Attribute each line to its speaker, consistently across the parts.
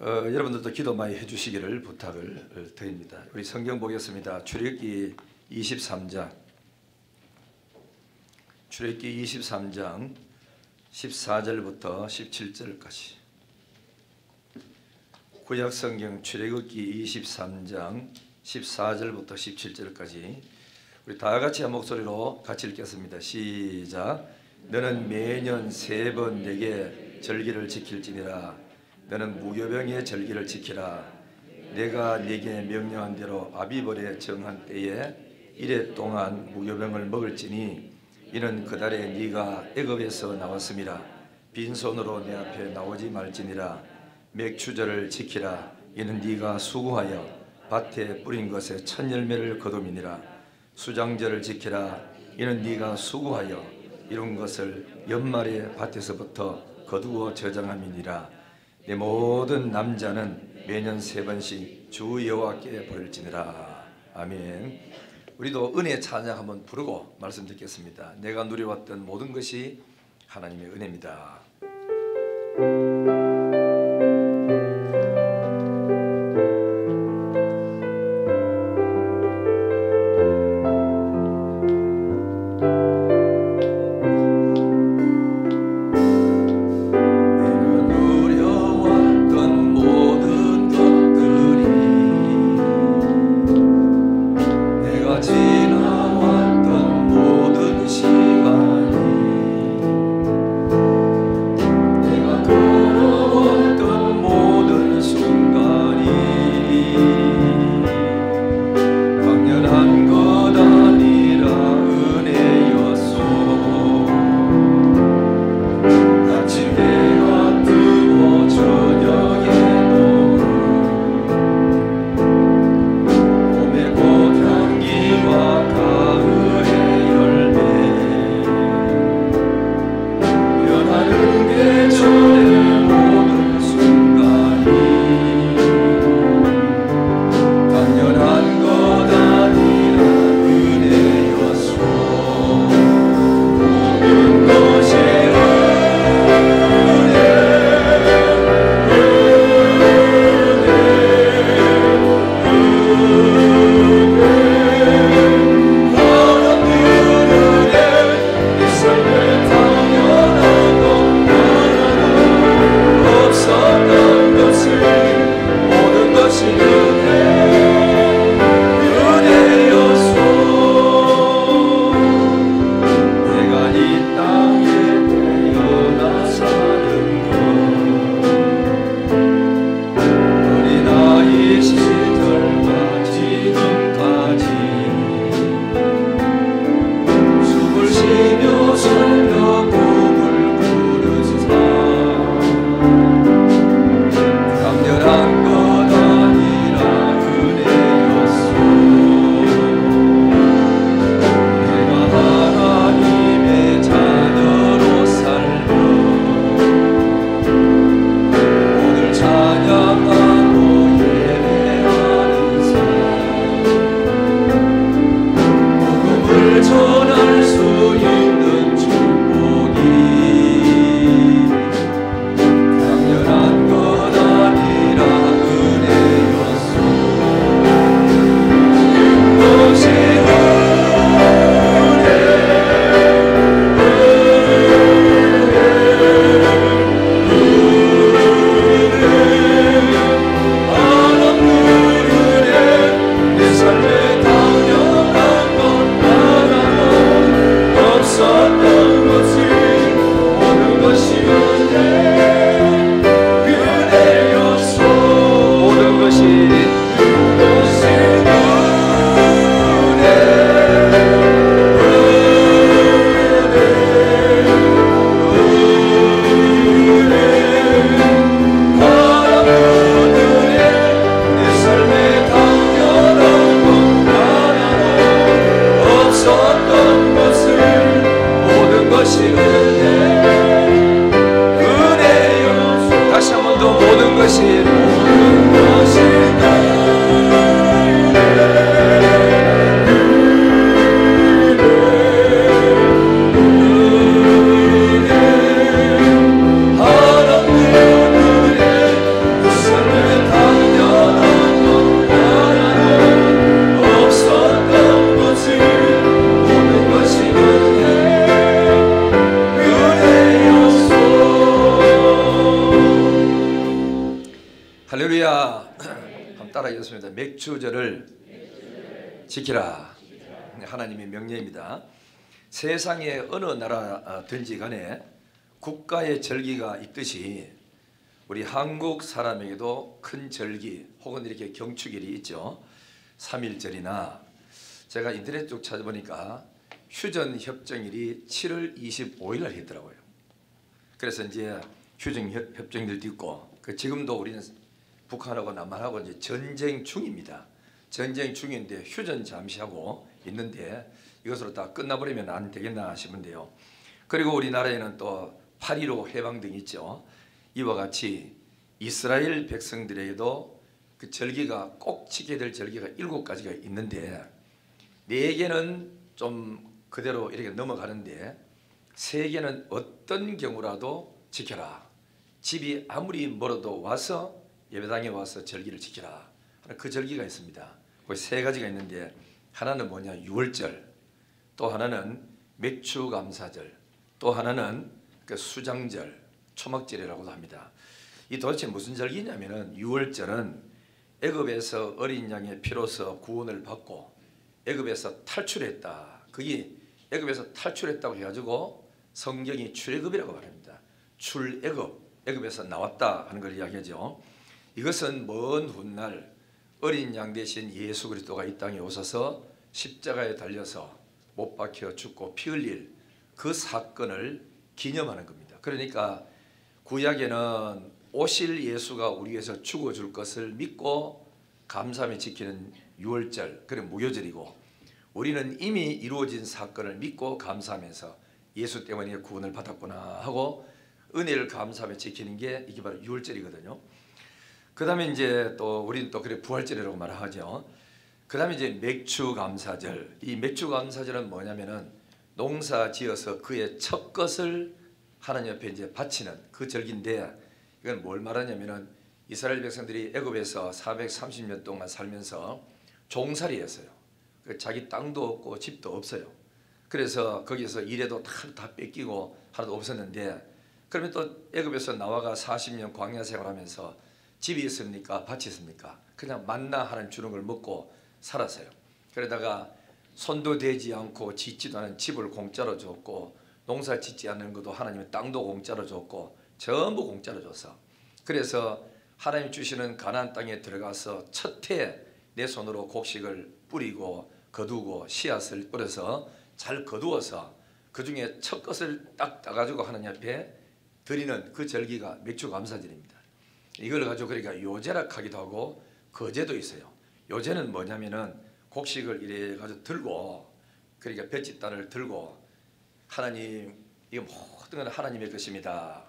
Speaker 1: 여러분들도 기도 많이 해주시기를 부탁을 드립니다. 우리 성경 보겠습니다. 출애굽기 23장 14절부터 17절까지. 구약성경 출애굽기 23장 14절부터 17절까지 우리 다같이 한 목소리로 같이 읽겠습니다. 시작. 너는 매년 3번 내게 절기를 지킬지니라. 너는 무교병의 절기를 지키라. 내가 네게 명령한 대로 아비벌의 정한 때에 1해 동안 무교병을 먹을지니 이는 그 달에 네가 애굽에서 나왔음이라. 빈손으로 내 앞에 나오지 말지니라. 맥추절을 지키라. 이는 네가 수고하여 밭에 뿌린 것에 첫 열매를 거둠이니라. 수장절을 지키라. 이는 네가 수고하여 이룬 것을 연말에 밭에서부터 거두어 저장함이니라. 내 모든 남자는 매년 3번씩 주 여호와께 보일지니라. 아멘. 우리도 은혜 찬양 한번 부르고 말씀 듣겠습니다. 내가 누려왔던 모든 것이 하나님의 은혜입니다.
Speaker 2: 내가
Speaker 1: 할렐루야. 한번 따라하겠습니다. 맥주절을 지키라. 하나님의 명령입니다. 세상의 어느 나라든지 간에 국가의 절기가 있듯이 우리 한국 사람에게도 큰 절기 혹은 이렇게 경축일이 있죠. 3.1절이나 제가 인터넷 쪽 찾아보니까 휴전협정일이 7월 25일 날 했더라고요. 그래서 이제 휴전협정일도 있고 지금도 우리는 북한하고 남한하고 이제 전쟁 중입니다. 전쟁 중인데 휴전 잠시 하고 있는데 이것으로 다 끝나버리면 안 되겠나 싶은데요. 그리고 우리나라에는 또 8.15 해방 등이 있죠. 이와 같이 이스라엘 백성들에게도 그 절기가 꼭 지켜야 될 절기가 7가지가 있는데 4개는 좀 그대로 이렇게 넘어가는데 3개는 어떤 경우라도 지켜라. 집이 아무리 멀어도 와서 예배당에 와서 절기를 지켜라. 그 절기가 있습니다. 그 3가지가 있는데 하나는 뭐냐? 유월절, 또 하나는 맥추감사절, 또 하나는 그 수장절, 초막절이라고도 합니다. 이 도대체 무슨 절기냐면은 유월절은 애굽에서 어린 양의 피로서 구원을 받고 애굽에서 탈출했다. 그게 애굽에서 탈출했다고 해가지고 성경이 출애굽이라고 말합니다. 출애굽, 애굽에서 나왔다 하는 걸 이야기하죠. 이것은 먼 훗날 어린 양 대신 예수 그리스도가 이 땅에 오셔서 십자가에 달려서 못 박혀 죽고 피 흘릴 그 사건을 기념하는 겁니다. 그러니까 구약에는 오실 예수가 우리 위해서 죽어줄 것을 믿고 감사하며 지키는 유월절, 그런 무교절이고, 우리는 이미 이루어진 사건을 믿고 감사하면서 예수 때문에 구원을 받았구나 하고 은혜를 감사하며 지키는 게 이게 바로 유월절이거든요. 그 다음에 이제 또 우리는 또 그래 부활절이라고 말하죠. 그 다음에 이제 맥추감사절. 이 맥추감사절은 뭐냐면은 농사 지어서 그의 첫 것을 하나님 앞에 이제 바치는 그 절기인데, 이건 뭘 말하냐면은 이스라엘 백성들이 애굽에서 430년 동안 살면서 종살이했어요. 자기 땅도 없고 집도 없어요. 그래서 거기서 일해도 다 뺏기고 하나도 없었는데, 그러면 또 애굽에서 나와가 40년 광야 생활하면서 집이 있습니까? 밭이 있습니까? 그냥 만나 하나님 주는 걸 먹고 살았어요. 그러다가 손도 대지 않고 짓지도 않은 집을 공짜로 줬고, 농사 짓지 않는 것도 하나님의 땅도 공짜로 줬고, 전부 공짜로 줬어. 그래서 하나님 주시는 가나안 땅에 들어가서 첫 해 내 손으로 곡식을 뿌리고 거두고 씨앗을 뿌려서 잘 거두어서 그 중에 첫 것을 딱 따가지고 하나님 앞에 드리는 그 절기가 맥추감사절입니다. 이걸 가지고 그러니까 요제락 하기도 하고 거제도 있어요. 요제는 뭐냐면은 곡식을 이래 가지고 들고, 그러니까 볏짚단을 들고 하나님, 이거 모든 건 하나님의 것입니다.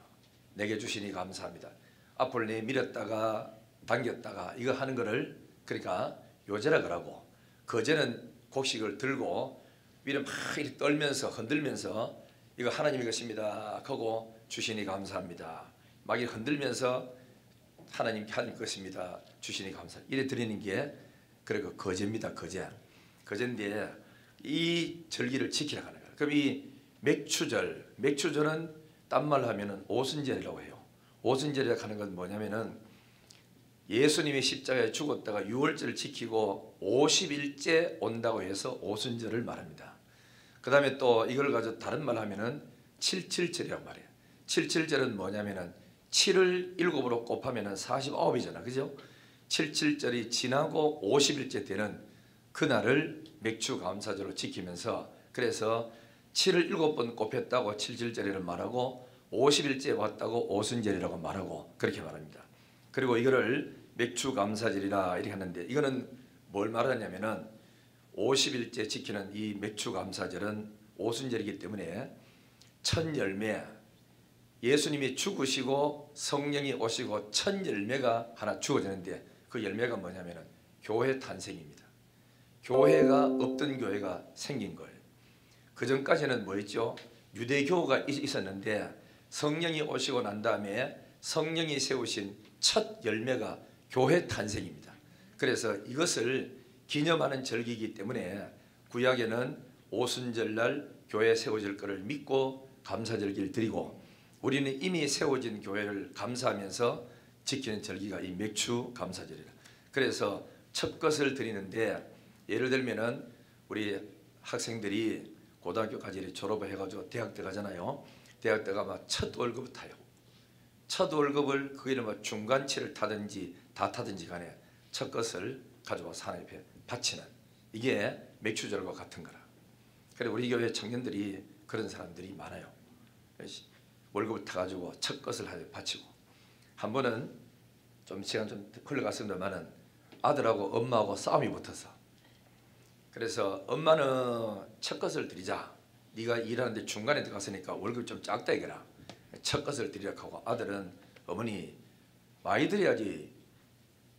Speaker 1: 내게 주시니 감사합니다. 앞을 내밀었다가 당겼다가 이거 하는 거를 그러니까 요제락을 하고, 거제는 곡식을 들고 위를 막 이렇게 떨면서 흔들면서 이거 하나님의 것입니다 하고 주시니 감사합니다. 막 이렇게 흔들면서 하나님 것입니다 주시니 감사합니다 이래 드리는 게 그리고 거제입니다. 거제인데 이 절기를 지키라고 하는 거예요. 그럼 이 맥추절은 딴 말로 하면은 오순절이라고 해요. 오순절이라고 하는 건 뭐냐면은 예수님이 십자가에 죽었다가 유월절을 지키고 50일째 온다고 해서 오순절을 말합니다. 그 다음에 또 이걸 가지고 다른 말 하면은 77절이라고 말해요. 77절은 뭐냐면은 7을 7으로 곱하면은 49이잖아. 그죠? 77절이 지나고 50일째 되는 그날을 맥추감사절로 지키면서, 그래서 7을 7번 곱했다고 77절이라고 말하고 50일째 왔다고 오순절이라고 말하고 그렇게 말합니다. 그리고 이거를 맥추감사절이라 이렇게 하는데, 이거는 뭘 말하냐면은 50일째 지키는 이 맥추감사절은 오순절이기 때문에 첫 열매, 예수님이 죽으시고 성령이 오시고 첫 열매가 하나 주어지는데, 그 열매가 뭐냐면은 교회 탄생입니다. 교회가 없던 교회가 생긴 거예요. 그 전까지는 뭐였죠? 유대교가 있었는데 성령이 오시고 난 다음에 성령이 세우신 첫 열매가 교회 탄생입니다. 그래서 이것을 기념하는 절기이기 때문에 구약에는 오순절날 교회 세워질 것을 믿고 감사절기를 드리고, 우리는 이미 세워진 교회를 감사하면서 지키는 절기가 이 맥추 감사절이라. 그래서 첫 것을 드리는데 예를 들면은 우리 학생들이 고등학교까지 졸업을 해가지고 대학 들어가잖아요. 대학 들어가면 첫 월급을 타요. 첫 월급을 그게 뭐 중간치를 타든지 다 타든지 간에 첫 것을 가져와서 하나님 앞에 바치는 이게 맥추절과 같은 거라. 그래 우리 교회 청년들이 그런 사람들이 많아요. 월급을 타가지고 첫 것을 하나님 바치고 한 번은 좀 시간 좀 흘러갔습니다만은 아들하고 엄마하고 싸움이 붙어서 그래서 엄마는 첫 것을 드리자. 네가 일하는데 중간에 들어갔으니까 월급 좀 작다 이거라. 첫 것을 드리라고 하고 아들은 어머니 많이 드려야지.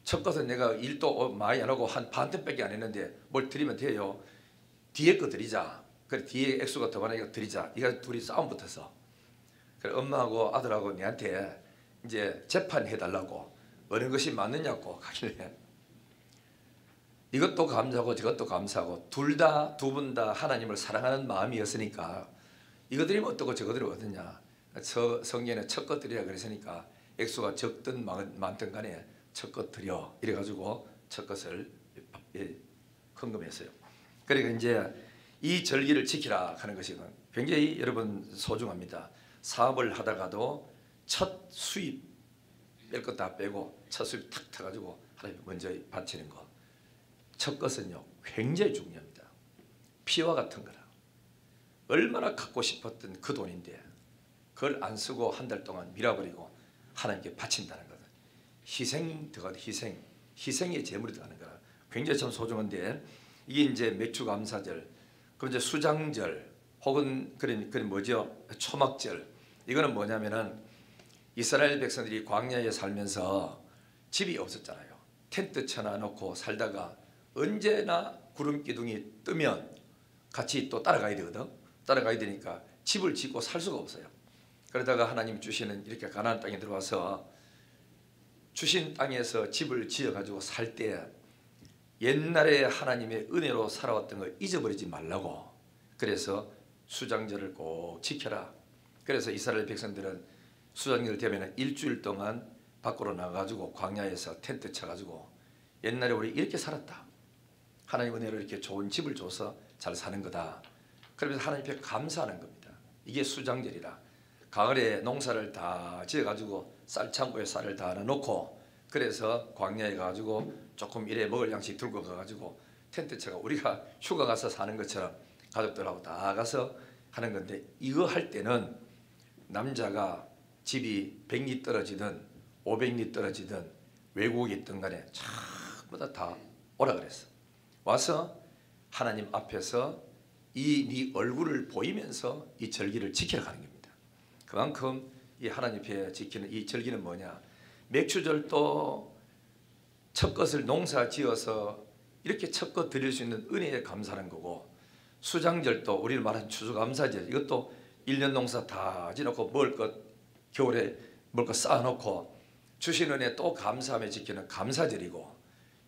Speaker 1: 첫 것은 내가 일도 많이 안 하고 한 반쯤밖에 안 했는데 뭘 드리면 돼요. 뒤에 거 드리자. 그래 뒤에 액수가 더 많으니까 드리자. 이가 둘이 싸움 붙어서 그래 엄마하고 아들하고 내한테 이제 재판해달라고 어느 것이 맞느냐고 하길래 이것도 감사하고 저것도 감사하고 두 분 다 하나님을 사랑하는 마음이었으니까 이거 드리면 어떻고 저거 드리면 어떠냐. 성경에 첫 것 드리라 그랬으니까 액수가 적든 많든 간에 첫 것 드려 이래가지고 첫 것을 헌금했어요. 그러니까 이제 이 절기를 지키라 하는 것이 굉장히 여러분 소중합니다. 사업을 하다가도 첫 수입 뺄 것 다 빼고 첫 수입 탁 타가지고 하나님 먼저 바치는 거. 첫 것은요 굉장히 중요합니다. 피와 같은 거라. 얼마나 갖고 싶었던 그 돈인데 그걸 안 쓰고 한 달 동안 밀어버리고 하나님께 바친다는 거다. 희생 들어가도 희생의 제물이 들어가는 거라. 굉장히 참 소중한데 이게 이제 맥추 감사절, 그럼 이제 수장절 혹은 그런 뭐죠? 초막절. 이거는 뭐냐면은 이스라엘 백성들이 광야에 살면서 집이 없었잖아요. 텐트 쳐놔놓고 살다가 언제나 구름 기둥이 뜨면 같이 또 따라가야 되거든. 따라가야 되니까 집을 짓고 살 수가 없어요. 그러다가 하나님 주시는 이렇게 가나안 땅에 들어와서 주신 땅에서 집을 지어가지고 살 때 옛날에 하나님의 은혜로 살아왔던 걸 잊어버리지 말라고. 그래서 수장절을 꼭 지켜라. 그래서 이스라엘 백성들은 수장절 되면 일주일 동안 밖으로 나가가지고 광야에서 텐트 쳐가지고 옛날에 우리 이렇게 살았다. 하나님 은혜로 이렇게 좋은 집을 줘서 잘 사는 거다. 그러면서 하나님 앞에 감사하는 겁니다. 이게 수장절이라. 가을에 농사를 다 지어가지고 쌀창고에 쌀을 다 넣어놓고 그래서 광야에 가가지고 조금 이래 먹을 양식 들고 가가지고 텐트 쳐가 우리가 휴가 가서 사는 것처럼 가족들하고 다 가서 하는 건데 이거 할 때는 남자가 집이 100리 떨어지든 500리 떨어지든 외국에 있든 간에 전부 다 오라 그랬어. 와서 하나님 앞에서 네 얼굴을 보이면서 이 절기를 지키러 가는 겁니다. 그만큼 이 하나님 앞에 지키는 이 절기는 뭐냐. 맥추절도 첫 것을 농사 지어서 이렇게 첫 것 드릴 수 있는 은혜에 감사하는 거고 수장절도 우리를 말하는 추수감사절 이것도 1년 농사 다 지놓고 먹을 것 겨울에 먹을 것 쌓아놓고 주신 은혜 또 감사하며 지키는 감사절이고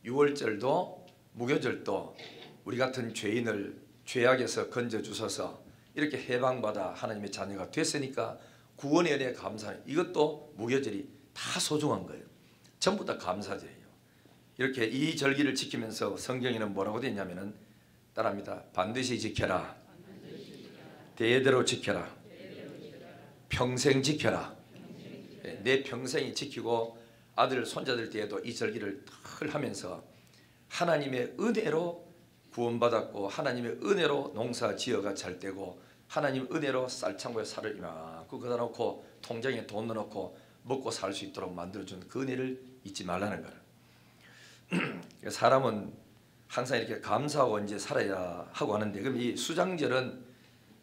Speaker 1: 6월절도 무교절도 우리 같은 죄인을 죄악에서 건져주셔서 이렇게 해방받아 하나님의 자녀가 됐으니까 구원의 은혜에 감사하는 이것도 무교절이 다 소중한 거예요. 전부 다 감사절이에요. 이렇게 이 절기를 지키면서 성경에는 뭐라고 되어 있냐면은 따라합니다. 반드시 지켜라. 대대로 지켜라. 평생 지켜라. 내 평생이 지키고 아들 손자들 때에도 이 절기를 늘 하면서 하나님의 은혜로 구원받았고 하나님의 은혜로 농사 지어가 잘 되고 하나님 은혜로 쌀창고에 쌀을 이만큼 걷어 놓고 통장에 돈 넣어놓고 먹고 살 수 있도록 만들어준 그 은혜를 잊지 말라는 거라. 사람은 항상 이렇게 감사하고 이제 살아야 하고 하는데 그럼 이 수장절은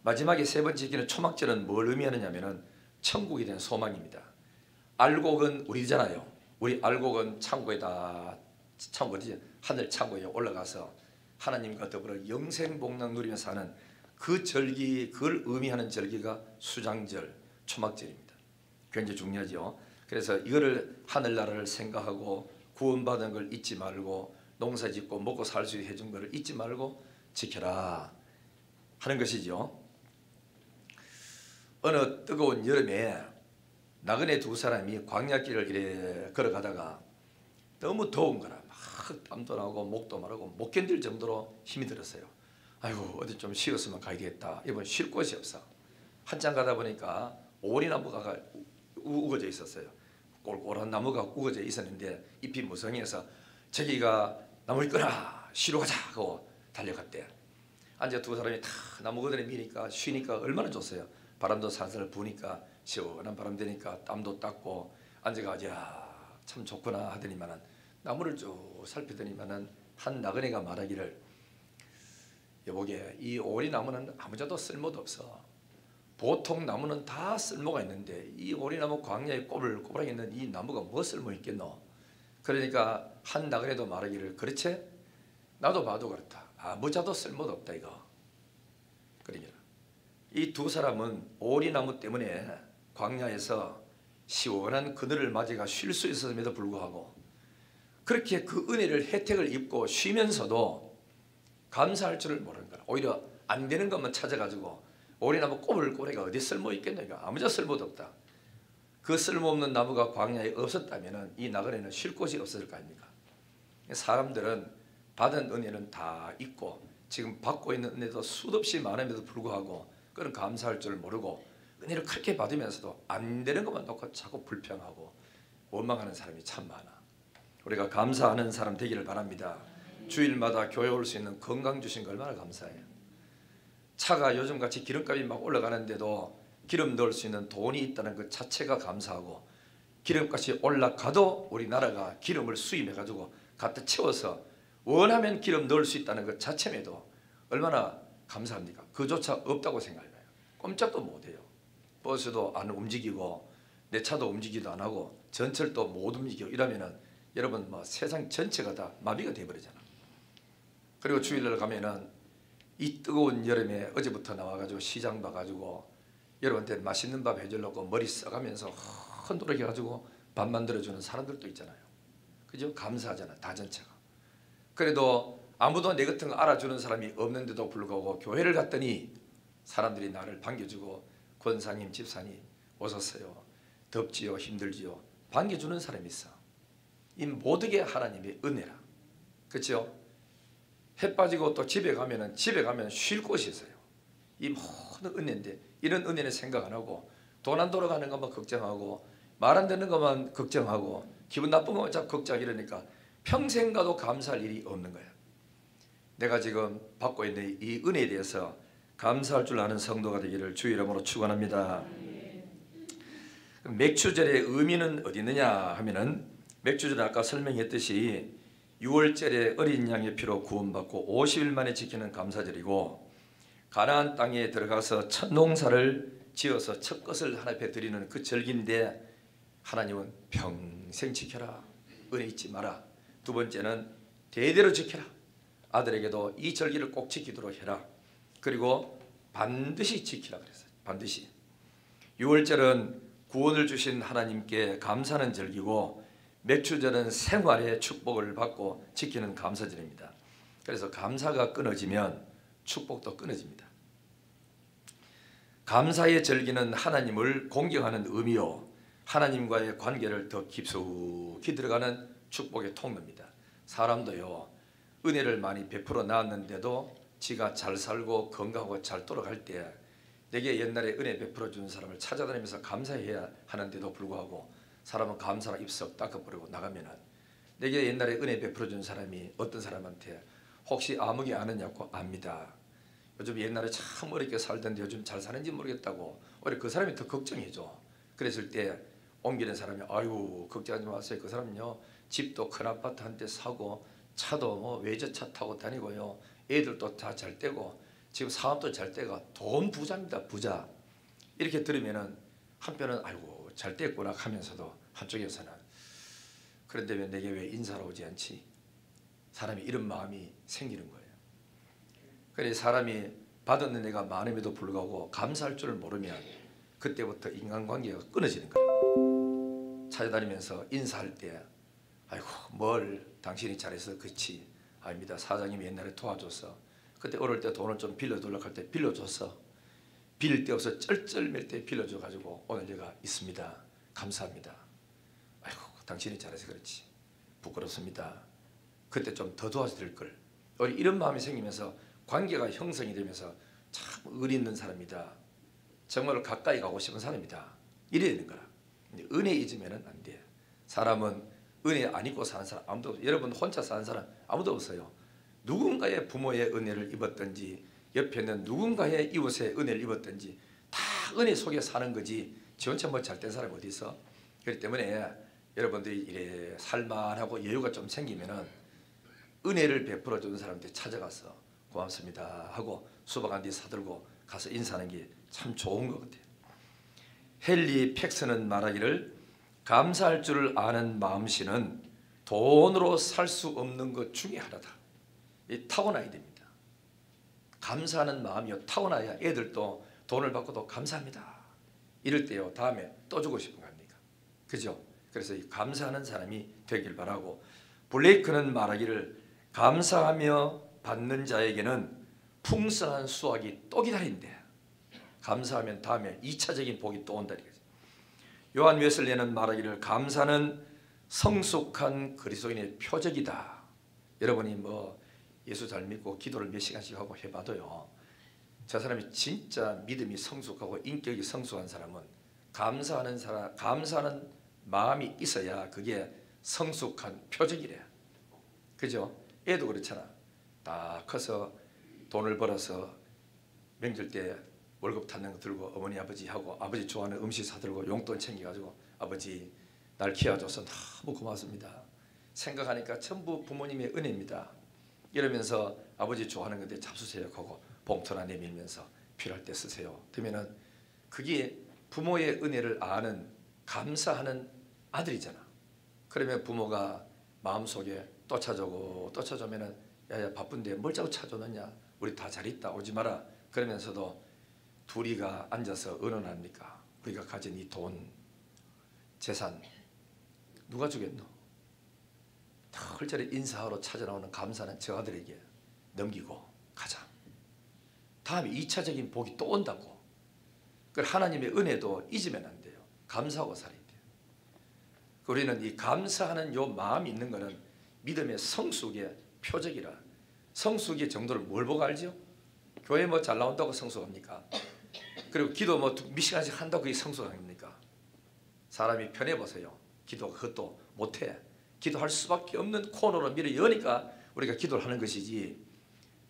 Speaker 1: 마지막에 세 번째 지키는 초막절은 뭘 의미하느냐면은 천국에 대한 소망입니다. 알곡은 우리잖아요. 우리 알곡은 창고에다 창고지 하늘 창고에 올라가서 하나님과 더불어 영생복락 누리며 사는 그 절기 그걸 의미하는 절기가 수장절 초막절입니다. 굉장히 중요하죠. 그래서 이거를 하늘나라를 생각하고 구원받은 걸 잊지 말고 농사짓고 먹고 살 수 있게 해준 것을 잊지 말고 지켜라 하는 것이죠. 어느 뜨거운 여름에 나그네 두 사람이 광야길을 이래 걸어가다가 너무 더운 거라 막 땀도 나고 목도 마르고 못 견딜 정도로 힘이 들었어요. 아이고 어디 좀 쉬었으면 가야겠다. 이번 쉴 곳이 없어. 한참 가다 보니까 오리나무가 우거져 있었어요. 꼴꼴한 나무가 우거져 있었는데 잎이 무성해서 저기가 나무 있거라 쉬러 가자 하고 달려갔대. 앉아 두 사람이 다 나무 그늘에 미니까 쉬니까 얼마나 좋았어요. 바람도 살살 부니까 시원한 바람 되니까 땀도 닦고 앉아가 야, 참 좋구나 하더니만은 나무를 쭉 살피더니만은 한 나그네가 말하기를 여보게 이 오리나무는 아무자도 쓸모도 없어. 보통 나무는 다 쓸모가 있는데 이 오리나무 광야에 꼬불꼬불하게 있는 이 나무가 뭐 쓸모 있겠노. 그러니까 한 나그네도 말하기를 그렇지? 나도 봐도 그렇다. 아무자도 쓸모도 없다 이거. 그러니까 이 두 사람은 오리나무 때문에 광야에서 시원한 그늘을 맞이가 쉴 수 있었음에도 불구하고 그렇게 그 은혜를 혜택을 입고 쉬면서도 감사할 줄을 모르는 거라. 오히려 안 되는 것만 찾아가지고 오리나무 꼬불꼬리가 어디 쓸모 있겠노. 아무자 쓸모도 없다. 그 쓸모없는 나무가 광야에 없었다면 이 나그네는 쉴 곳이 없었을 거 아닙니까. 사람들은 받은 은혜는 다 있고 지금 받고 있는 은혜도 수없이 많음에도 불구하고 그런 감사할 줄 모르고 은혜를 그렇게 받으면서도 안 되는 것만 놓고 자꾸 불평하고 원망하는 사람이 참 많아. 우리가 감사하는 사람 되기를 바랍니다. 주일마다 교회 올 수 있는 건강 주신 거 얼마나 감사해요. 차가 요즘같이 기름값이 막 올라가는데도 기름 넣을 수 있는 돈이 있다는 것 자체가 감사하고 기름값이 올라가도 우리나라가 기름을 수입해가지고 갖다 채워서 원하면 기름 넣을 수 있다는 것 자체에도 얼마나 감사합니까? 그조차 없다고 생각해요. 꼼짝도 못해요. 버스도 안 움직이고 내 차도 움직이지도 안 하고 전철도 못 움직이고 이러면은 여러분 뭐 세상 전체가 다 마비가 돼버리잖아. 그리고 주일날 가면은 이 뜨거운 여름에 어제부터 나와가지고 시장 봐가지고 여러분한테 맛있는 밥 해주려고 머리 써가면서 헌도락해가지고 밥 만들어주는 사람들도 있잖아요. 그죠? 감사하잖아 다 전체가. 그래도 아무도 내 같은 거 알아주는 사람이 없는데도 불구하고 교회를 갔더니 사람들이 나를 반겨주고 권사님 집사님 오셨어요. 덥지요 힘들지요. 반겨주는 사람이 있어. 이 모든 게 하나님의 은혜라. 그렇죠? 해 빠지고 또 집에 가면 쉴 곳이 있어요. 이 모든 은혜인데 이런 은혜는 생각 안 하고 돈 안 돌아가는 것만 걱정하고 말 안 되는 것만 걱정하고 기분 나쁜 것만 자꾸 걱정 이러니까 평생 가도 감사할 일이 없는 거야. 내가 지금 받고 있는 이 은혜에 대해서 감사할 줄 아는 성도가 되기를 주의 이름으로 축원합니다. 맥주절의 의미는 어디 있느냐 하면은 맥주절 아까 설명했듯이 6월절에 어린 양의 피로 구원받고 50일 만에 지키는 감사절이고 가나안 땅에 들어가서 첫 농사를 지어서 첫 것을 하나님 앞에 드리는 그 절기인데 하나님은 평생 지켜라. 은혜 잊지 마라. 두 번째는 대대로 지켜라. 아들에게도 이 절기를 꼭 지키도록 해라. 그리고 반드시 지키라 그랬어요. 반드시. 6월절은 구원을 주신 하나님께 감사하는 절기고 맥주절은 생활의 축복을 받고 지키는 감사절입니다. 그래서 감사가 끊어지면 축복도 끊어집니다. 감사의 절기는 하나님을 공경하는 의미요 하나님과의 관계를 더 깊숙이 들어가는 축복의 통로입니다. 사람도요 은혜를 많이 베풀어 나왔는데도 지가 잘 살고 건강하고 잘 돌아갈 때 내게 옛날에 은혜 베풀어 준 사람을 찾아다니면서 감사해야 하는데도 불구하고 사람은 감사로 입석 닦아버리고 나가면은 내게 옛날에 은혜 베풀어 준 사람이 어떤 사람한테 혹시 아무개 아느냐고 압니다. 요즘 옛날에 참 어렵게 살던데 요즘 잘 사는지 모르겠다고 오히려 그 사람이 더 걱정해줘. 그랬을 때 옮기는 사람이 아유 걱정하지 마세요. 그 사람은요 집도 큰 아파트 한 대 사고 차도 뭐 외제차 타고 다니고요 애들도 다 잘 떼고 지금 사업도 잘 떼가 돈 부자입니다. 부자. 이렇게 들으면은 한편은 아이고 잘 떼구나 하면서도 한쪽에서는 그런데 왜 내게 왜 인사로 오지 않지? 사람이 이런 마음이 생기는 거예요. 그래 사람이 받은 은혜가 많음에도 불구하고 감사할 줄을 모르면 그때부터 인간관계가 끊어지는 거예요. 찾아다니면서 인사할 때 아이고 뭘 당신이 잘해서 그렇지. 아닙니다. 사장님이 옛날에 도와줘서 그때 어릴 때 돈을 좀 빌려달라고 할 때 빌려줬어. 빌릴 데 없어 쩔쩔맬 때 빌려줘가지고 오늘 제가 있습니다. 감사합니다. 아이고 당신이 잘해서 그렇지. 부끄럽습니다. 그때 좀 더 도와줄 걸. 우리 이런 마음이 생기면서 관계가 형성이 되면서 참 의리 있는 사람이다. 정말 가까이 가고 싶은 사람이다. 이래야 되는 거라. 은혜 잊으면 안 돼. 사람은 은혜 안 입고 사는 사람 아무도 없어요. 여러분 혼자 사는 사람 아무도 없어요. 누군가의 부모의 은혜를 입었든지 옆에 있는 누군가의 이웃의 은혜를 입었든지 다 은혜 속에 사는 거지 지 혼자 뭐 잘된 사람이 어디 있어? 그렇기 때문에 여러분들이 이래 살만하고 여유가 좀 생기면은 은혜를 베풀어 주는 사람한테 찾아가서 고맙습니다 하고 수박 한 뒤 사들고 가서 인사하는 게 참 좋은 것 같아요. 헨리 팩스는 말하기를 감사할 줄 아는 마음씨는 돈으로 살 수 없는 것 중에 하나다. 이 타고나야 됩니다. 감사하는 마음이요 타고나야 애들도 돈을 받고도 감사합니다. 이럴 때요 다음에 또 주고 싶은 거 아닙니까? 그죠? 그래서 이 감사하는 사람이 되길 바라고 블레이크는 말하기를 감사하며 받는 자에게는 풍성한 수확이 또 기다린대. 감사하면 다음에 2차적인 복이 또 온다. 요한 웨슬리는 말하기를 감사는 성숙한 그리스도인의 표적이다. 여러분이 뭐 예수 잘 믿고 기도를 몇 시간씩 하고 해봐도요 저 사람이 진짜 믿음이 성숙하고 인격이 성숙한 사람은 감사하는 마음이 있어야 그게 성숙한 표적이래. 그죠? 애도 그렇잖아. 다 커서 돈을 벌어서 명절 때 월급 탔는 거 들고 어머니 아버지 하고 아버지 좋아하는 음식 사들고 용돈 챙겨가지고 아버지 날 키워줘서 너무 고맙습니다. 생각하니까 전부 부모님의 은혜입니다. 이러면서 아버지 좋아하는 건데 잡수세요 하고 봉투나 내밀면서 필요할 때 쓰세요. 그러면은 그게 부모의 은혜를 아는 감사하는 아들이잖아. 그러면 부모가 마음속에 또 찾아오고 또 찾아오면은 야야 바쁜데 뭘 자꾸 찾아오느냐 우리 다 잘 있다 오지 마라. 그러면서도 둘이가 앉아서 의논합니까? 우리가 가진 이 돈 재산 누가 주겠노? 털저리 인사하러 찾아나오는 감사는 저 아들에게 넘기고 가자. 다음에 2차적인 복이 또 온다고. 그 하나님의 은혜도 잊으면 안 돼요. 감사하고 살아야 돼요. 우리는 이 감사하는 요 마음이 있는 것은 믿음의 성숙의 표적이라. 성숙의 정도를 뭘 보고 알죠? 교회 뭐 잘 나온다고 성숙합니까? 그리고 기도 뭐 몇 시간씩 한다고 그게 성숙 아닙니까? 사람이 편해보세요. 기도 그것도 못해. 기도할 수밖에 없는 코너로 밀어 여니까 우리가 기도를 하는 것이지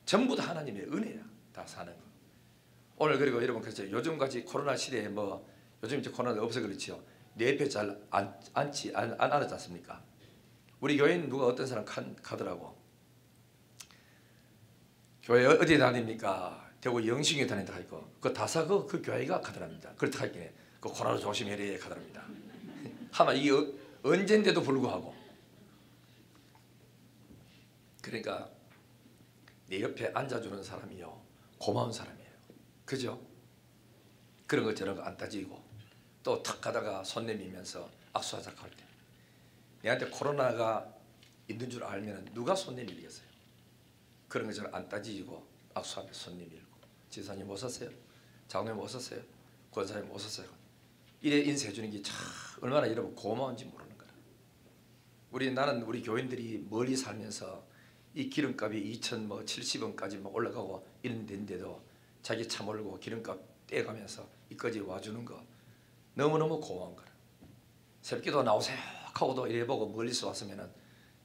Speaker 1: 전부 다 하나님의 은혜야. 다 사는 거. 오늘 그리고 여러분 그렇죠. 요즘같이 코로나 시대에 뭐 요즘 이제 코로나 없어 그렇지요. 내 옆에 잘 앉지 않았지 않습니까? 우리 교회는 누가 어떤 사람 가더라고. 교회 어디에 다닙니까? 대구 영신교회 다닌다 하고 그 다사 그 교회가 가더랍니다. 그렇다 하기에 그 코로나 조심해야 가더랍니다. 하면 이게 언젠데도 불구하고 그러니까 내 옆에 앉아주는 사람이요 고마운 사람이에요. 그죠? 그런 거 저런 거 안 따지고 또 탁 가다가 손 내밀면서 악수하자 할 때 내한테 코로나가 있는 줄 알면 누가 손 내밀겠어요? 그런 거 저런 안 따지고 악수하며 손 내밀고 지사님 오셨어요? 장로님 오셨어요? 권사님 오셨어요? 이래 인사해 주는 게 참 얼마나 여러분 고마운지 모르는 거야. 나는 우리 교인들이 멀리 살면서 이 기름값이 2,070원까지 막 올라가고 이런 데인데도 자기 차 몰고 기름값 떼가면서 이까지 와주는 거 너무너무 고마운 거라. 새벽기도 나오세요 하고도 이래 보고 멀리서 왔으면은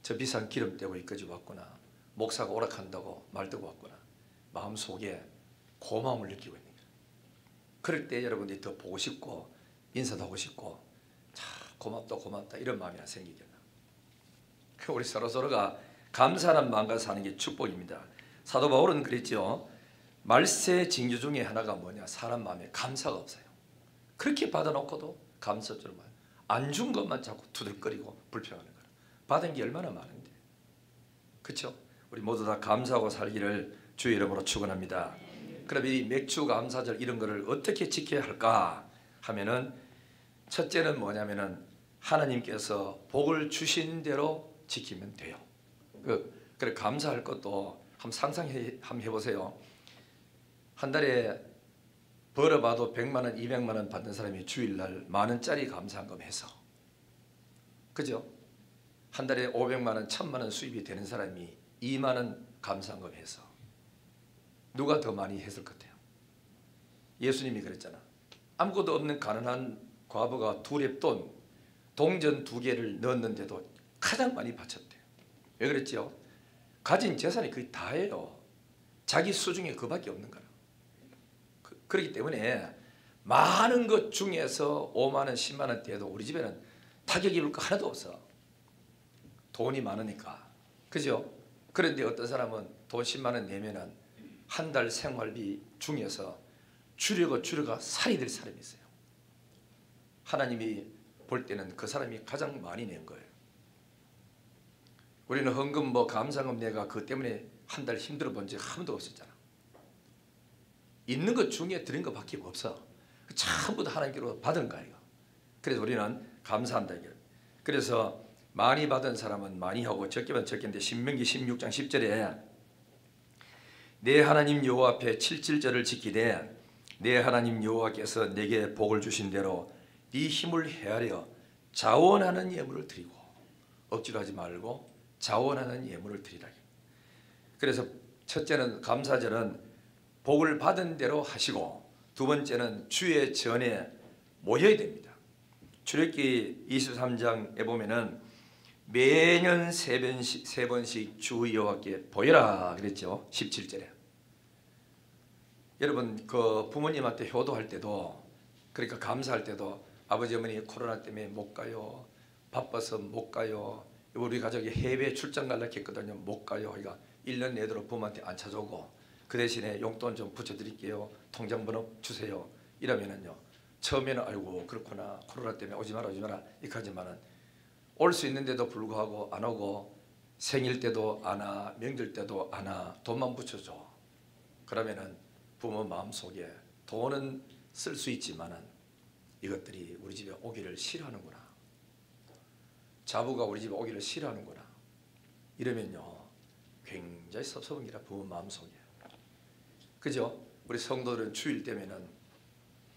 Speaker 1: 저 비싼 기름 떼고 이까지 왔구나. 목사가 오락한다고 말대고 왔구나. 마음속에 고마움을 느끼고 있는 거야. 그럴 때 여러분들이 더 보고 싶고 인사도 하고 싶고 참 고맙다 이런 마음이 생기겠나. 우리 서로가 감사하는 마음과 사는 게 축복입니다. 사도 바울은 그랬죠. 말세 징조 중에 하나가 뭐냐? 사람 마음에 감사가 없어요. 그렇게 받아놓고도 감사 줄 말. 안 준 것만 자꾸 두들거리고 불평하는 거야. 받은 게 얼마나 많은데. 그렇죠? 우리 모두 다 감사하고 살기를 주의 이름으로 축원합니다. 그럼 이 맥주 감사절 이런 거를 어떻게 지켜야 할까 하면은 첫째는 뭐냐면은 하나님께서 복을 주신 대로 지키면 돼요. 그래 감사할 것도 한번 상상해 한번 해보세요. 한 달에 벌어봐도 100만 원, 200만 원 받는 사람이 주일날 10,000원짜리 감사한금 해서, 그죠? 한 달에 500만 원, 1,000만 원 수입이 되는 사람이 2만 원 감사한금 해서 누가 더 많이 했을 것 같아요? 예수님이 그랬잖아. 아무것도 없는 가난한 과부가 두랩돈 동전 2개를 넣었는데도 가장 많이 바쳤대요. 왜 그랬지요? 가진 재산이 거의 다예요. 자기 수중에 그밖에 없는 거라. 그렇기 때문에 많은 것 중에서 5만 원, 10만 원대도 우리 집에는 타격 입을 거 하나도 없어. 돈이 많으니까. 그죠? 그런데 어떤 사람은 돈 10만 원 내면은 한 달 생활비 중에서 줄여가 살이 될 사람이 있어요. 하나님이 볼 때는 그 사람이 가장 많이 낸 거예요. 우리는 헌금 뭐 감사금 내가 그것 때문에 한 달 힘들어 본 적 한 번도 없었잖아. 있는 것 중에 드린 것밖에 없어. 전부 다 하나님께로 받은 거야. 그래서 우리는 감사한다. 그래서 많이 받은 사람은 많이 하고 적게면 적게인데 신명기 16장 10절에 내 하나님 여호와 앞에 7.7절을 지키되 내 하나님 여호와께서 내게 복을 주신 대로 네 힘을 헤아려 자원하는 예물을 드리고, 억지로 하지 말고 자원하는 예물을 드리라. 그래서 첫째는 감사절은 복을 받은 대로 하시고, 두 번째는 주의 전에 모여야 됩니다. 출애굽기 23장에 보면은 매년 세 번씩 주 여호와께 보여라 그랬죠. 17절에. 여러분 그 부모님한테 효도할 때도, 그러니까 감사할 때도 아버지 어머니 코로나 때문에 못 가요, 바빠서 못 가요, 우리 가족이 해외 출장 가려고 했거든요, 못 가요. 그러니까 1년 내도록 부모한테 안 찾아오고 그 대신에 용돈 좀 붙여드릴게요, 통장번호 주세요 이러면은요, 처음에는 아이고 그렇구나, 코로나 때문에 오지 마라 이렇게 하지만은 올 수 있는데도 불구하고 안 오고, 생일 때도 안 와, 명절 때도 안 와, 돈만 붙여줘. 그러면은 부모 마음속에 돈은 쓸 수 있지만은 이것들이 우리 집에 오기를 싫어하는구나, 자부가 우리 집에 오기를 싫어하는구나, 이러면요 굉장히 섭섭한 기라 부모 마음속에. 그죠? 우리 성도들은 주일 때면은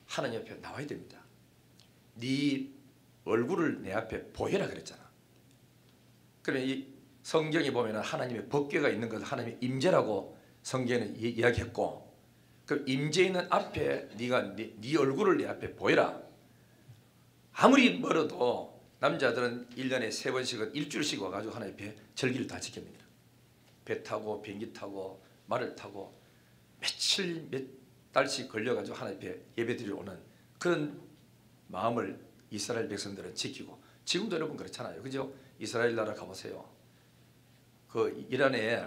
Speaker 1: 하나님 앞에 나와야 됩니다. 네 얼굴을 내 앞에 보여라 그랬잖아. 그러면 이 성경에 보면 하나님의 법궤가 있는 것을 하나님의 임재라고 성경에는 이야기했고, 그 임재 있는 앞에 네가 네 얼굴을 내 앞에 보여라. 아무리 멀어도 남자들은 1년에 3번씩은 일주일씩 와가지고 하나님 앞에 절기를 다 지킵니다. 배 타고 비행기 타고 말을 타고 며칠 몇 달씩 걸려가지고 하나님 앞에 예배드리러 오는 그런 마음을 이스라엘 백성들은 지키고, 지금도 여러분 그렇잖아요. 그죠? 이스라엘 나라 가보세요. 그 이란에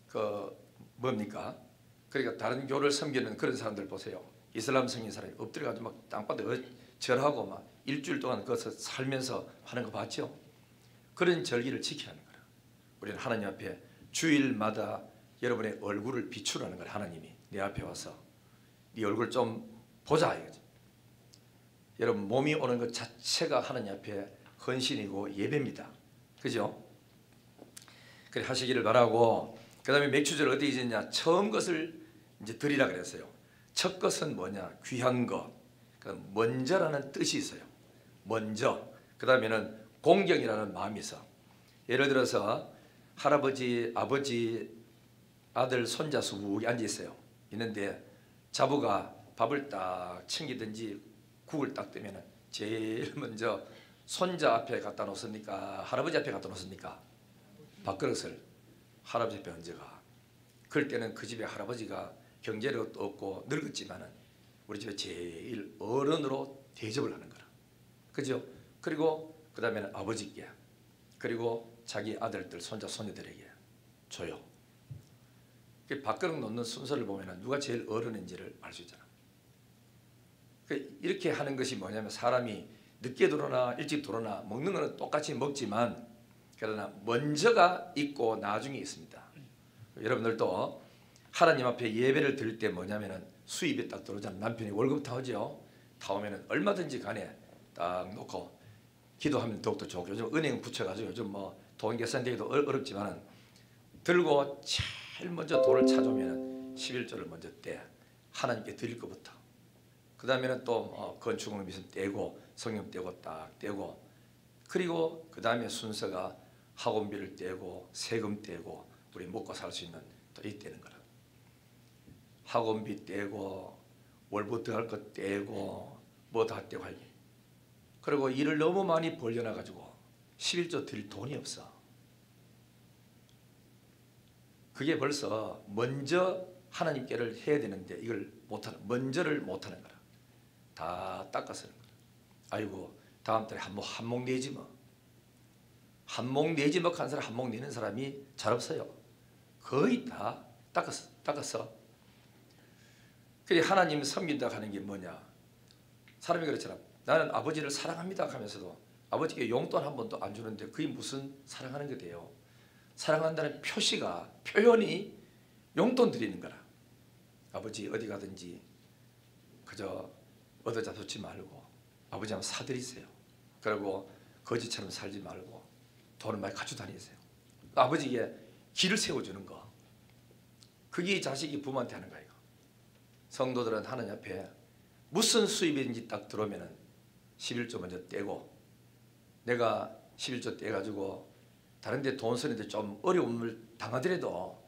Speaker 1: 그 뭡니까? 그러니까 다른 교를 섬기는 그런 사람들 보세요. 이슬람 성인 사람이 엎드려가지고 막 땅바닥에 절하고 막 일주일 동안 거기서 살면서 하는 거 봤죠? 그런 절기를 지켜야 하는 거라. 우리는 하나님 앞에 주일마다 여러분의 얼굴을 비추라는 걸, 하나님이 내 앞에 와서 네 얼굴 좀 보자 이거죠. 여러분 몸이 오는 것 자체가 하나님 앞에 헌신이고 예배입니다. 그죠? 그래 하시기를 바라고, 그 다음에 맥주절 어디 있느냐, 처음 것을 이제 드리라 그랬어요. 첫 것은 뭐냐, 귀한 것, 먼저라는 뜻이 있어요. 먼저. 그 다음에는 공경이라는 마음이 있어. 예를 들어서 할아버지, 아버지, 아들, 손자 수북이 앉아 있어요. 있는데 자부가 밥을 딱 챙기든지 국을 딱 뜨면은 제일 먼저 손자 앞에 갖다 놓습니까, 할아버지 앞에 갖다 놓습니까? 밥그릇을 할아버지 앞에 언제 가? 그럴 때는 그 집에 할아버지가 경제력도 없고 늙었지만은 우리 집에 제일 어른으로 대접을 하는 거라. 그죠? 그리고 그 다음에는 아버지께, 그리고 자기 아들들, 손자, 손녀들에게 줘요. 밥그릇 놓는 순서를 보면은 누가 제일 어른인지를 알 수 있잖아. 이렇게 하는 것이 뭐냐면, 사람이 늦게 들어오나 일찍 들어오나 먹는 거는 똑같이 먹지만 그러나 먼저가 있고 나중에 있습니다. 여러분들도 하나님 앞에 예배를 드릴 때 뭐냐면은 수입이 딱 들어오잖아요. 남편이 월급 타오죠. 타오면은 얼마든지 간에 딱 놓고 기도하면 더욱더 좋고, 요즘 은행 붙여가지고 요즘 뭐 돈 계산되기도 어렵지만은 들고 제일 먼저 돈을 찾아오면은 11조를 먼저 떼 하나님께 드릴 것부터 그 다음에는 또 건축을 무슨 떼고 성경 떼고 딱 떼고, 그리고 그 다음에 순서가 학원비를 떼고 세금 떼고 우리 먹고 살 수 있는 또 이때는 거라. 학원비 떼고 월부 들어갈 것 떼고 뭐 다 떼고 하기. 그리고 일을 너무 많이 벌려놔 가지고 11조 드릴 돈이 없어. 그게 벌써 먼저 하나님께를 해야 되는데 이걸 못하는, 먼저를 못하는 거라. 다 닦아서는 거라. 아이고 다음 달에 한몫 내지 뭐. 한몫 내지 뭐 한 사람 한몫 내는 사람이 잘 없어요. 거의 다 닦았어. 그래 하나님 섬긴다 하는 게 뭐냐. 사람이 그렇잖아. 나는 아버지를 사랑합니다 하면서도 아버지께 용돈 한 번도 안 주는데 그게 무슨 사랑하는 게 돼요. 사랑한다는 표현이 용돈 드리는 거라. 아버지 어디 가든지 그저 얻어잡지 말고 아버지 한번 사드리세요. 그리고 거지처럼 살지 말고 돈을 많이 가지고 다니세요. 아버지에게 길을 세워주는 거. 그게 자식이 부모한테 하는 거예요. 성도들은 하나님 앞에 무슨 수입인지 딱 들어오면은 11조 먼저 떼고, 내가 11조 떼가지고 다른 데 돈 쓰는데 좀 어려움을 당하더라도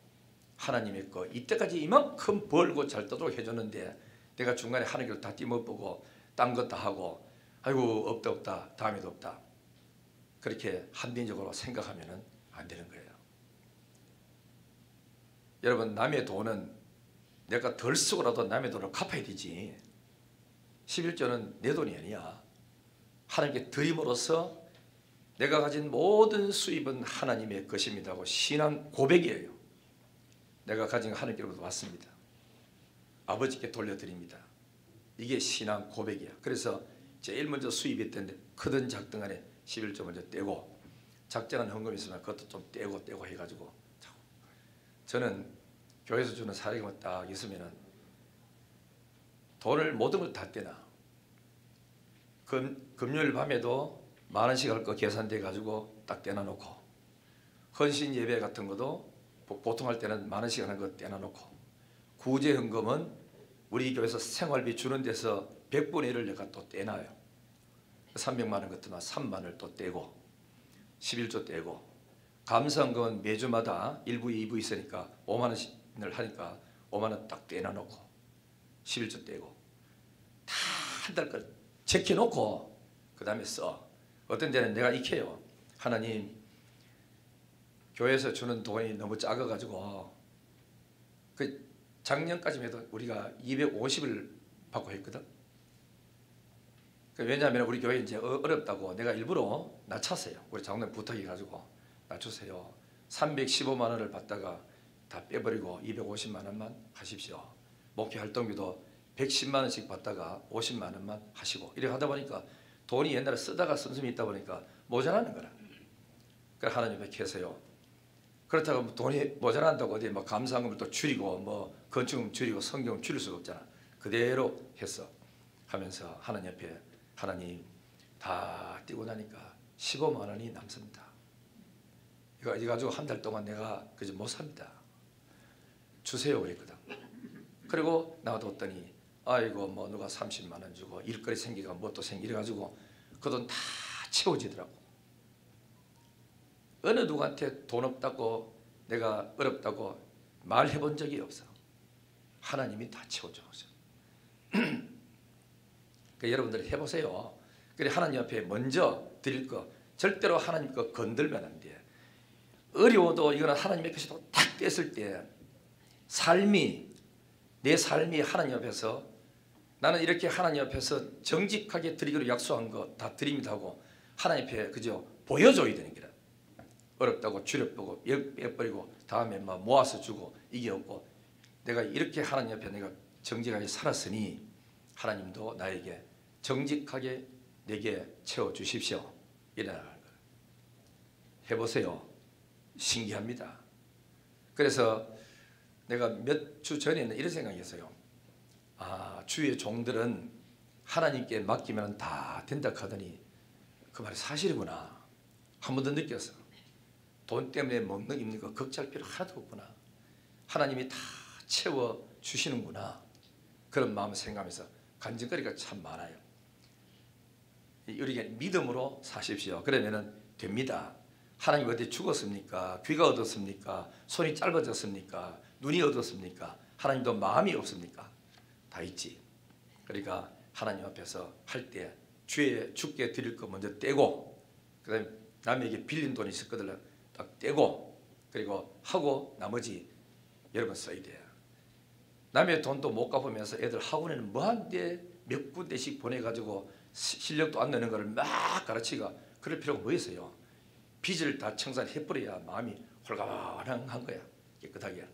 Speaker 1: 하나님의 거 이때까지 이만큼 벌고 잘 떠도록 해줬는데 내가 중간에 하는 길 다 띠먹보고 딴 것 다 하고 아이고 없다 다음에도 없다 그렇게 합리적으로 생각하면 안 되는 거예요. 여러분 남의 돈은 내가 덜 쓰고라도 남의 돈을 갚아야 되지. 11조는 내 돈이 아니야. 하나님께 드림으로써 내가 가진 모든 수입은 하나님의 것입니다 하고 신앙 고백이에요. 내가 가진 거 하나님께로부터 왔습니다. 아버지께 돌려드립니다. 이게 신앙 고백이야. 그래서 제일 먼저 수입이 있던데 크든 작든 간에 11조 먼저 떼고, 작정한 헌금이 있으면 그것도 좀 떼고 해가지고, 저는 교회에서 주는 사례금이 딱 있으면은 돈을 모든 걸 다 떼나. 금요일 밤에도 10,000원씩 할 거 계산돼 가지고 딱 떼놔놓고, 헌신 예배 같은 것도 보통 할 때는 10,000원씩 하는 거 떼놔놓고, 구제 헌금은 우리 교회에서 생활비 주는 데서 100분의 1을 내가 또 떼놔요. 300만 원 같은 거 3만 원을 또 떼고 11조 떼고, 감사헌금은 매주마다 1부 2부 있으니까 5만 원을 하니까 5만 원 딱 떼놔놓고 11조 떼고 다 한 달 걸 제껴놓고 그 다음에 써. 어떤 데는 내가 익혀요. 하나님 교회에서 주는 돈이 너무 작아가지고 그 작년까지만 해도 우리가 250을 받고 했거든. 왜냐하면 우리 교회 이제 어렵다고 내가 일부러 낮췄어요. 우리 장로님 부탁해가지고 낮추세요. 315만 원을 받다가 다 빼버리고 250만 원만 하십시오. 목회 활동비도 110만 원씩 받다가 50만 원만 하시고, 이렇게 하다 보니까 돈이 옛날에 쓰다가 씀씀이 있다 보니까 모자라는 거라. 그래서 하나님께 계세요. 그렇다고 돈이 모자란다고 어디 뭐 감사금을 또 줄이고 뭐 건축금 줄이고 성경 줄일 수가 없잖아. 그대로 했어. 하면서 하나님 앞에, 하나님 다 띄고 나니까 15만 원이 남습니다. 이거 가지고 한 달 동안 내가 그저 못 삽니다. 주세요 그랬거든. 그리고 나와뒀더니 아이고 뭐 누가 30만 원 주고 일거리 생기가 뭐 또 생기래가지고 그 돈 다 채워지더라고. 어느 누구한테 돈 없다고 내가 어렵다고 말해본 적이 없어. 하나님이 다 채워줘. 그러니까 여러분들이 해보세요. 그래 하나님 앞에 먼저 드릴 거 절대로 하나님 거 건들면 안 돼. 어려워도 이거는 하나님의 것이라고 딱 뗐을 때 내 삶이 하나님 앞에서, 나는 이렇게 하나님 앞에서 정직하게 드리기로 약속한 거 다 드립니다 하고 하나님 앞에 그저 보여줘야 되는 거라. 어렵다고 줄여보고 빼버리고 다음에 막 모아서 주고 이게 없고, 내가 이렇게 하나님 앞에 내가 정직하게 살았으니 하나님도 나에게 정직하게 내게 채워주십시오. 이래나가는 거예요. 해보세요. 신기합니다. 그래서 내가 몇 주 전에는 이런 생각이었어요. 아, 주의 종들은 하나님께 맡기면 다 된다 하더니 그 말이 사실이구나. 한 번 더 느꼈어. 돈 때문에 먹는 거 걱정할 필요 하나도 없구나. 하나님이 다 채워주시는구나. 그런 마음을 생각하면서 간증거리가 참 많아요. 우리가 믿음으로 사십시오. 그러면은 됩니다. 하나님 어디 죽었습니까? 귀가 어둡습니까? 손이 짧아졌습니까? 눈이 어둡습니까? 하나님도 마음이 없습니까? 다 있지. 그러니까 하나님 앞에서 할 때 주께 드릴 거 먼저 떼고, 그다음에 남에게 빌린 돈이 있었거든 딱 떼고, 그리고 하고 나머지 여러분 써야 돼요. 남의 돈도 못 갚으면서 애들 학원에는 뭐한데 몇 군데씩 보내가지고 실력도 안 내는 거를 막 가르치가 그럴 필요가 뭐 있어요. 빚을 다 청산해버려야 마음이 홀가분한 거야. 깨끗하게.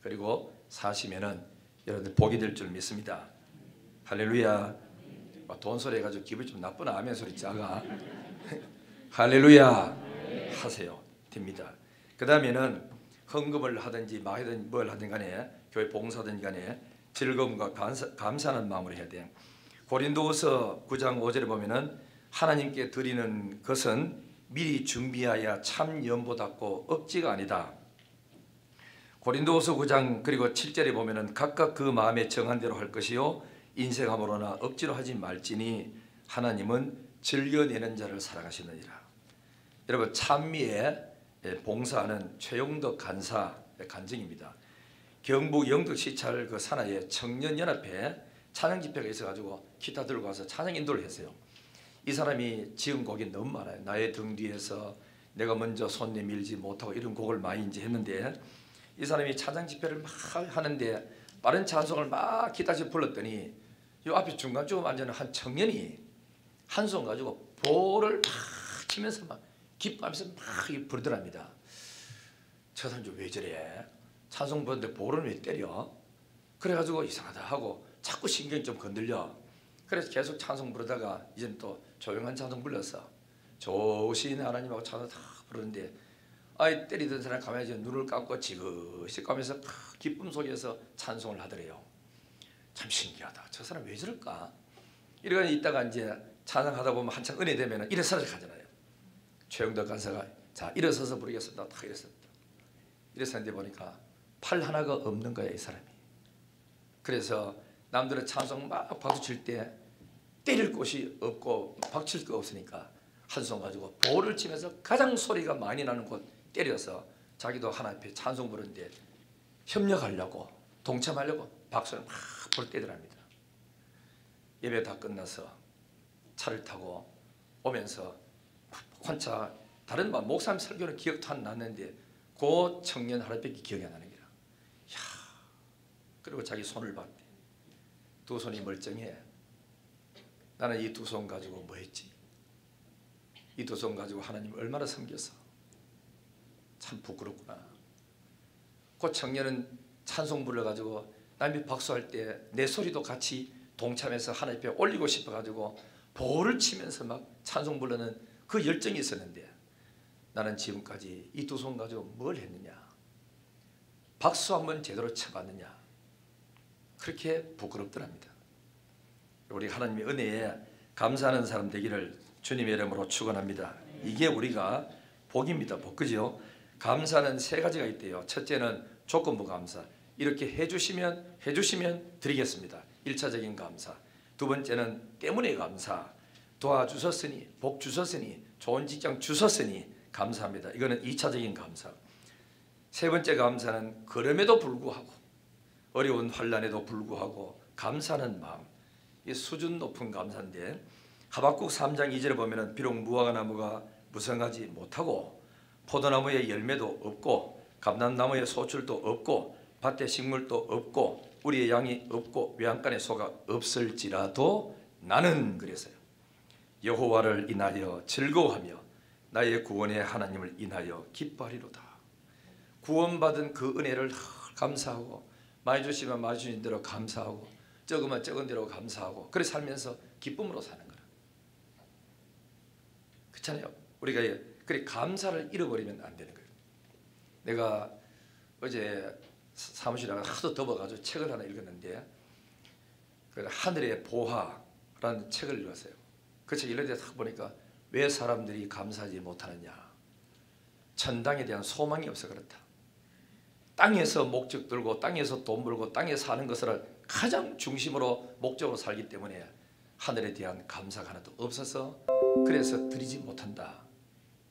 Speaker 1: 그리고 사시면은 여러분들 복이 될 줄 믿습니다. 할렐루야. 돈 소리 해가지고 기분이 좀 나쁘나 아멘 소리 작아. 할렐루야. 하세요. 됩니다. 그 다음에는 헌금을 하든지 마하든지 뭘 하든 간에 교회 봉사든 간에 즐거움과 감사하는 마음으로 해야 돼요. 고린도후서 9장 5절에 보면은 하나님께 드리는 것은 미리 준비하여 참 연보답고 억지가 아니다. 고린도후서 9장 그리고 7절에 보면은 각각 그 마음에 정한 대로 할 것이요 인색함으로나 억지로 하지 말지니 하나님은 즐겨내는 자를 사랑하시느니라. 여러분 찬미에 봉사하는 최용덕 간사의 간증입니다. 경북 영덕 시찰 그 산하에 청년연합회 찬양 집회가 있어가지고 기타 들고 와서 찬양 인도를 했어요. 이 사람이 지은 곡이 너무 많아요. 나의 등 뒤에서 내가 먼저 손 내밀지 못하고 이런 곡을 많이 이제 했는데 이 사람이 찬양 집회를 막 하는데 빠른 찬송을 막 기타에서 불렀더니 요 앞에 중간쯤 앉아있는 한 청년이 한 손 가지고 볼을 막 치면서 막 기뻐하면서 막 부르더랍니다. 저 사람 좀 왜 저래? 찬송 부르는데 볼을 왜 때려? 그래가지고 이상하다 하고 자꾸 신경이 좀 건들려. 그래서 계속 찬송 부르다가 이제는 또 조용한 찬송 불렀어. 좋으신 하나님하고 찬송 다 부르는데 아이 때리던 사람 가만히 눈을 감고 지그시 가면서 기쁨 속에서 찬송을 하더래요. 참 신기하다. 저 사람 왜 저럴까? 이러고 있다가 이제 찬양하다 보면 한참 은혜 되면 일어서서 가잖아요. 최영덕 간사가 자 일어서서 부르겠습니다. 다 일어섰다. 일어섰는데 보니까 팔 하나가 없는 거야 이 사람이. 그래서 남들은 찬송 막 박수 칠 때 때릴 곳이 없고 박칠 거 없으니까 한 손 가지고 볼을 치면서 가장 소리가 많이 나는 곳 때려서 자기도 하나 앞에 찬송 부르는데 협력하려고 동참하려고 박수를 막 볼 때더랍니다. 예배 다 끝나서 차를 타고 오면서 혼자 다른 목사님 설교는 기억도 안 났는데 그 청년 하나밖에 기억이 안 나는 거야. 야, 그리고 자기 손을 봤대. 두 손이 멀쩡해. 나는 이 두 손 가지고 뭐 했지? 이 두 손 가지고 하나님을 얼마나 섬겼어? 참 부끄럽구나. 그 청년은 찬송 불러가지고 남이 박수할 때 내 소리도 같이 동참해서 하나님 앞에 올리고 싶어가지고 볼을 치면서 막 찬송 부르는 그 열정이 있었는데 나는 지금까지 이 두 손 가지고 뭘 했느냐? 박수 한번 제대로 쳐봤느냐? 그렇게 부끄럽더랍니다. 우리 하나님의 은혜에 감사하는 사람 되기를 주님의 이름으로 축원합니다. 이게 우리가 복입니다. 복, 그죠? 감사는 세 가지가 있대요. 첫째는 조건부 감사. 이렇게 해주시면 드리겠습니다. 1차적인 감사. 두 번째는 때문에 감사. 도와주셨으니, 복 주셨으니, 좋은 직장 주셨으니 감사합니다. 이거는 2차적인 감사. 세 번째 감사는 그럼에도 불구하고 어려운 환난에도 불구하고 감사하는 마음. 이 수준 높은 감사인데 하박국 3장 2절에 보면은 비록 무화과나무가 무성하지 못하고 포도나무에 열매도 없고 감람나무에 소출도 없고 밭에 식물도 없고 우리의 양이 없고 외양간에 소가 없을지라도 나는 그랬어요. 여호와를 인하여 즐거워하며 나의 구원의 하나님을 인하여 기뻐하리로다. 구원받은 그 은혜를 감사하고 많이 주시면 많이 주신 대로 감사하고 적으면 적은 대로 감사하고 그래 살면서 기쁨으로 사는 거라. 그렇잖아요. 우리가 그래 감사를 잃어버리면 안 되는 거예요. 내가 어제 사무실에 하도 더워가지고 책을 하나 읽었는데 그 하늘의 보화라는 책을 읽었어요. 그 책 읽을 때 딱 보니까 왜 사람들이 감사하지 못하느냐. 천당에 대한 소망이 없어 그렇다. 땅에서 목적 들고 땅에서 돈 벌고 땅에서 사는 것을 가장 중심으로 목적으로 살기 때문에 하늘에 대한 감사가 하나도 없어서 그래서 드리지 못한다.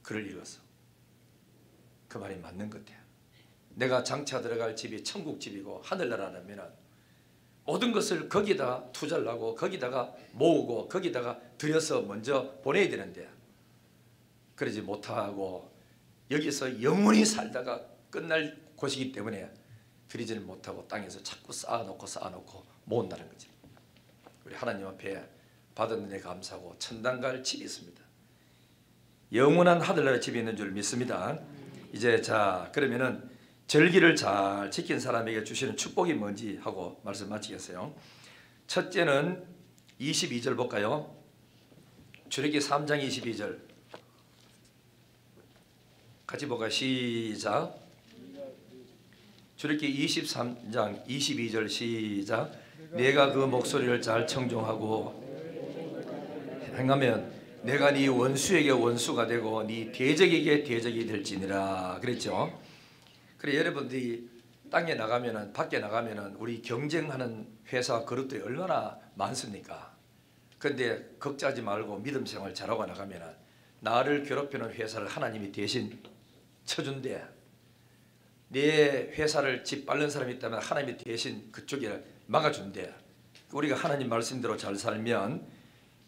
Speaker 1: 글을 읽어서 그 말이 맞는 것 같아요. 내가 장차 들어갈 집이 천국집이고 하늘나라라면 모든 것을 거기다 투자를 하고 거기다가 모으고 거기다가 들여서 먼저 보내야 되는데 그러지 못하고 여기서 영원히 살다가 끝날 곳이기 때문에 드리지를 못하고 땅에서 자꾸 쌓아놓고 모은다는 거죠. 우리 하나님 앞에 받은 은혜 감사하고 천당 갈 집이 있습니다. 영원한 하늘나라 집이 있는 줄 믿습니다. 이제 자 그러면은 절기를 잘 지킨 사람에게 주시는 축복이 뭔지 하고 말씀 마치겠어요. 첫째는 22절 볼까요? 출애굽기 3장 22절 같이 볼까요? 시작. 출애굽기 23장 22절 시작. 내가 그 목소리를 잘 청종하고 행하면 내가 네 원수에게 원수가 되고 네 대적에게 대적이 될지니라 그랬죠. 그래 여러분들이 땅에 나가면은 밖에 나가면은 우리 경쟁하는 회사 그룹들이 얼마나 많습니까? 그런데 걱정하지 말고 믿음 생활 잘하고 나가면은 나를 괴롭히는 회사를 하나님이 대신 쳐준대. 내 회사를 짓밟는 사람이 있다면 하나님이 대신 그쪽에 막아준대. 우리가 하나님 말씀대로 잘 살면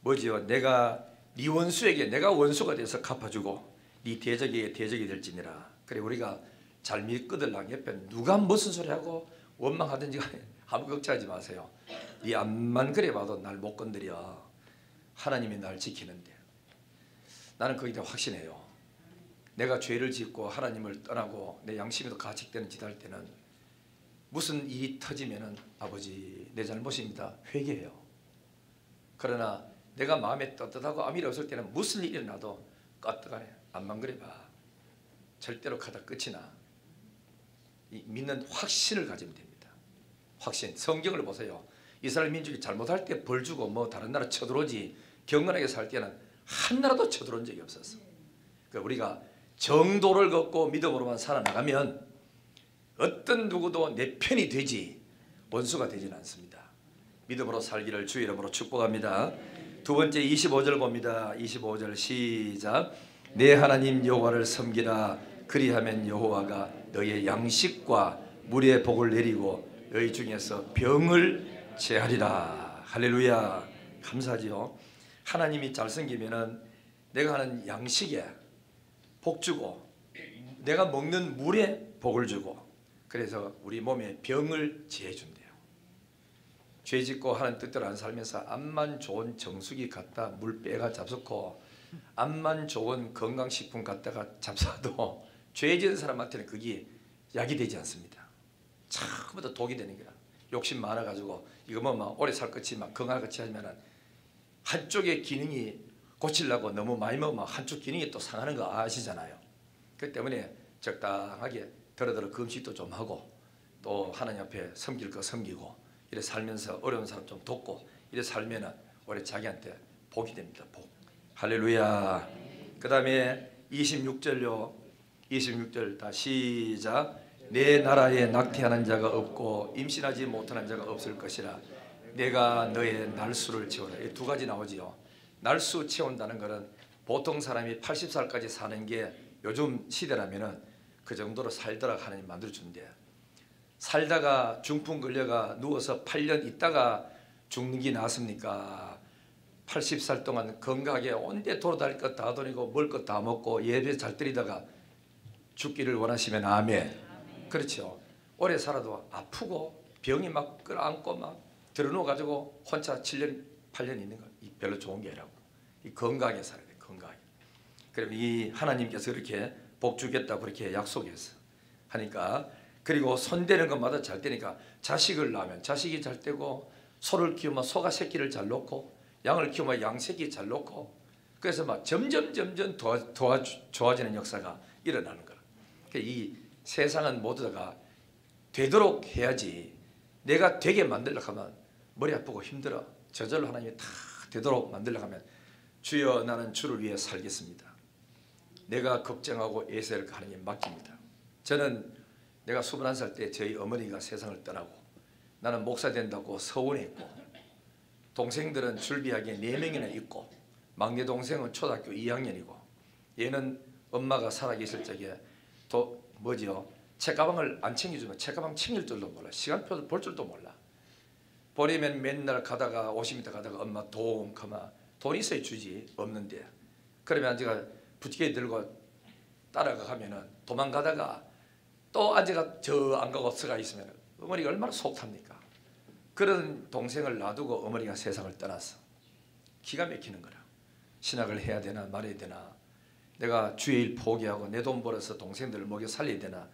Speaker 1: 뭐지요? 내가 네 원수에게 내가 원수가 돼서 갚아주고 네 대적에게 대적이 될지니라. 그래 우리가 잘 믿거들랑 옆에 누가 무슨 소리하고 원망하든지 아무 걱정하지 마세요. 네 앞만 그래 봐도 날 못 건드려. 하나님이 날 지키는데 나는 거기다 확신해요. 내가 죄를 짓고 하나님을 떠나고 내 양심에도 가책되는 짓 할 때는 무슨 일이 터지면은 아버지 내 잘못입니다 회개해요. 그러나 내가 마음에 떳떳하고 아무 일 없을 때는 무슨 일이 일어나도 껐떡하네. 앞만 그래 봐. 절대로 가다 끝이 나. 믿는 확신을 가지면 됩니다. 확신. 성경을 보세요. 이스라엘 민족이 잘못할 때 벌 주고 뭐 다른 나라 쳐들어오지 경건하게 살 때는 한 나라도 쳐들어온 적이 없었어. 그러니까 우리가 정도를 걷고 믿음으로만 살아나가면 어떤 누구도 내 편이 되지 원수가 되지는 않습니다. 믿음으로 살기를 주 이름으로 축복합니다. 두 번째 25절 봅니다. 25절 시작. 내 하나님 여호와를 섬기라. 그리하면 여호와가 너의 양식과 물의 복을 내리고 너희 중에서 병을 제하리라. 할렐루야. 감사하지요. 하나님이 잘 섬기면은 내가 하는 양식에 복 주고 내가 먹는 물에 복을 주고 그래서 우리 몸에 병을 제해준대요. 죄짓고 하는 뜻대로 안 살면서 암만 좋은 정수기 갖다 물 빼가 잡수고 암만 좋은 건강식품 갖다가 잡숴도 죄짓는 사람한테는 그게 약이 되지 않습니다. 처음부터 독이 되는 거야. 욕심 많아가지고 이거 뭐 막 오래 살 것이 막 건강할 것이 하면은 한쪽의 기능이 고치려고 너무 많이 먹으면 한쪽 기능이 또 상하는 거 아시잖아요. 그 때문에 적당하게 더러더러 금식도 좀 하고 또 하나님 앞에 섬길 거 섬기고 이래 살면서 어려운 사람 좀 돕고 이래 살면은 올해 자기한테 복이 됩니다. 복. 할렐루야. 그 다음에 26절요. 26절 다 시작. 내 나라에 낙태하는 자가 없고 임신하지 못하는 자가 없을 것이라. 내가 너의 날수를 채우라. 이 두 가지 나오지요. 날수 채운다는 것은 보통 사람이 80살까지 사는 게 요즘 시대라면은 그 정도로 살도록 하나님 만들어준대. 살다가 중풍 걸려가 누워서 8년 있다가 죽는 게 낫습니까? 80살 동안 건강하게 온데 돌아다닐 것 다 돌리고 먹을 것 다 먹고 예배 잘 드리다가 죽기를 원하시면 아멘. 그렇죠. 오래 살아도 아프고 병이 막 끌어안고 막 들어누워가지고 혼자 7년 8년 있는 거 별로 좋은 게 아니라고. 이 건강하게 살아야 돼. 건강하게. 그럼 이 하나님께서 그렇게 복 주겠다고 그렇게 약속했어. 하니까 그리고 손대는 것마다 잘 되니까 자식을 낳으면 자식이 잘 되고 소를 키우면 소가 새끼를 잘 놓고 양을 키우면 양 새끼 잘 놓고 그래서 막 점점 좋아지는 역사가 일어나는 거야. 이 세상은 모두 다가 되도록 해야지 내가 되게 만들려고 하면 머리 아프고 힘들어. 저절로 하나님이 다 되도록 만들려고 하면 주여 나는 주를 위해 살겠습니다. 내가 걱정하고 애세를 하나님 맡깁니다. 저는 내가 21살 때 저희 어머니가 세상을 떠나고 나는 목사 된다고 서운했고, 동생들은 줄비하기에 4명이나 있고, 막내 동생은 초등학교 2학년이고, 얘는 엄마가 살아계실 적에 책가방을 안 챙겨주면 책가방 챙길 줄도 몰라. 시간표를 볼 줄도 몰라. 버리면 맨날 가다가 50m 가다가 엄마 돈 있어야 주지, 없는데. 그러면 제가 부티게 들고 따라가 가면은 도망가다가 또 앉아가 저 안 가고 서가 있으면 어머니가 얼마나 속탑니까? 그런 동생을 놔두고 어머니가 세상을 떠났어. 기가 막히는 거라. 신학을 해야 되나 말아야 되나, 내가 주의 일 포기하고 내 돈 벌어서 동생들을 먹여 살려야 되나,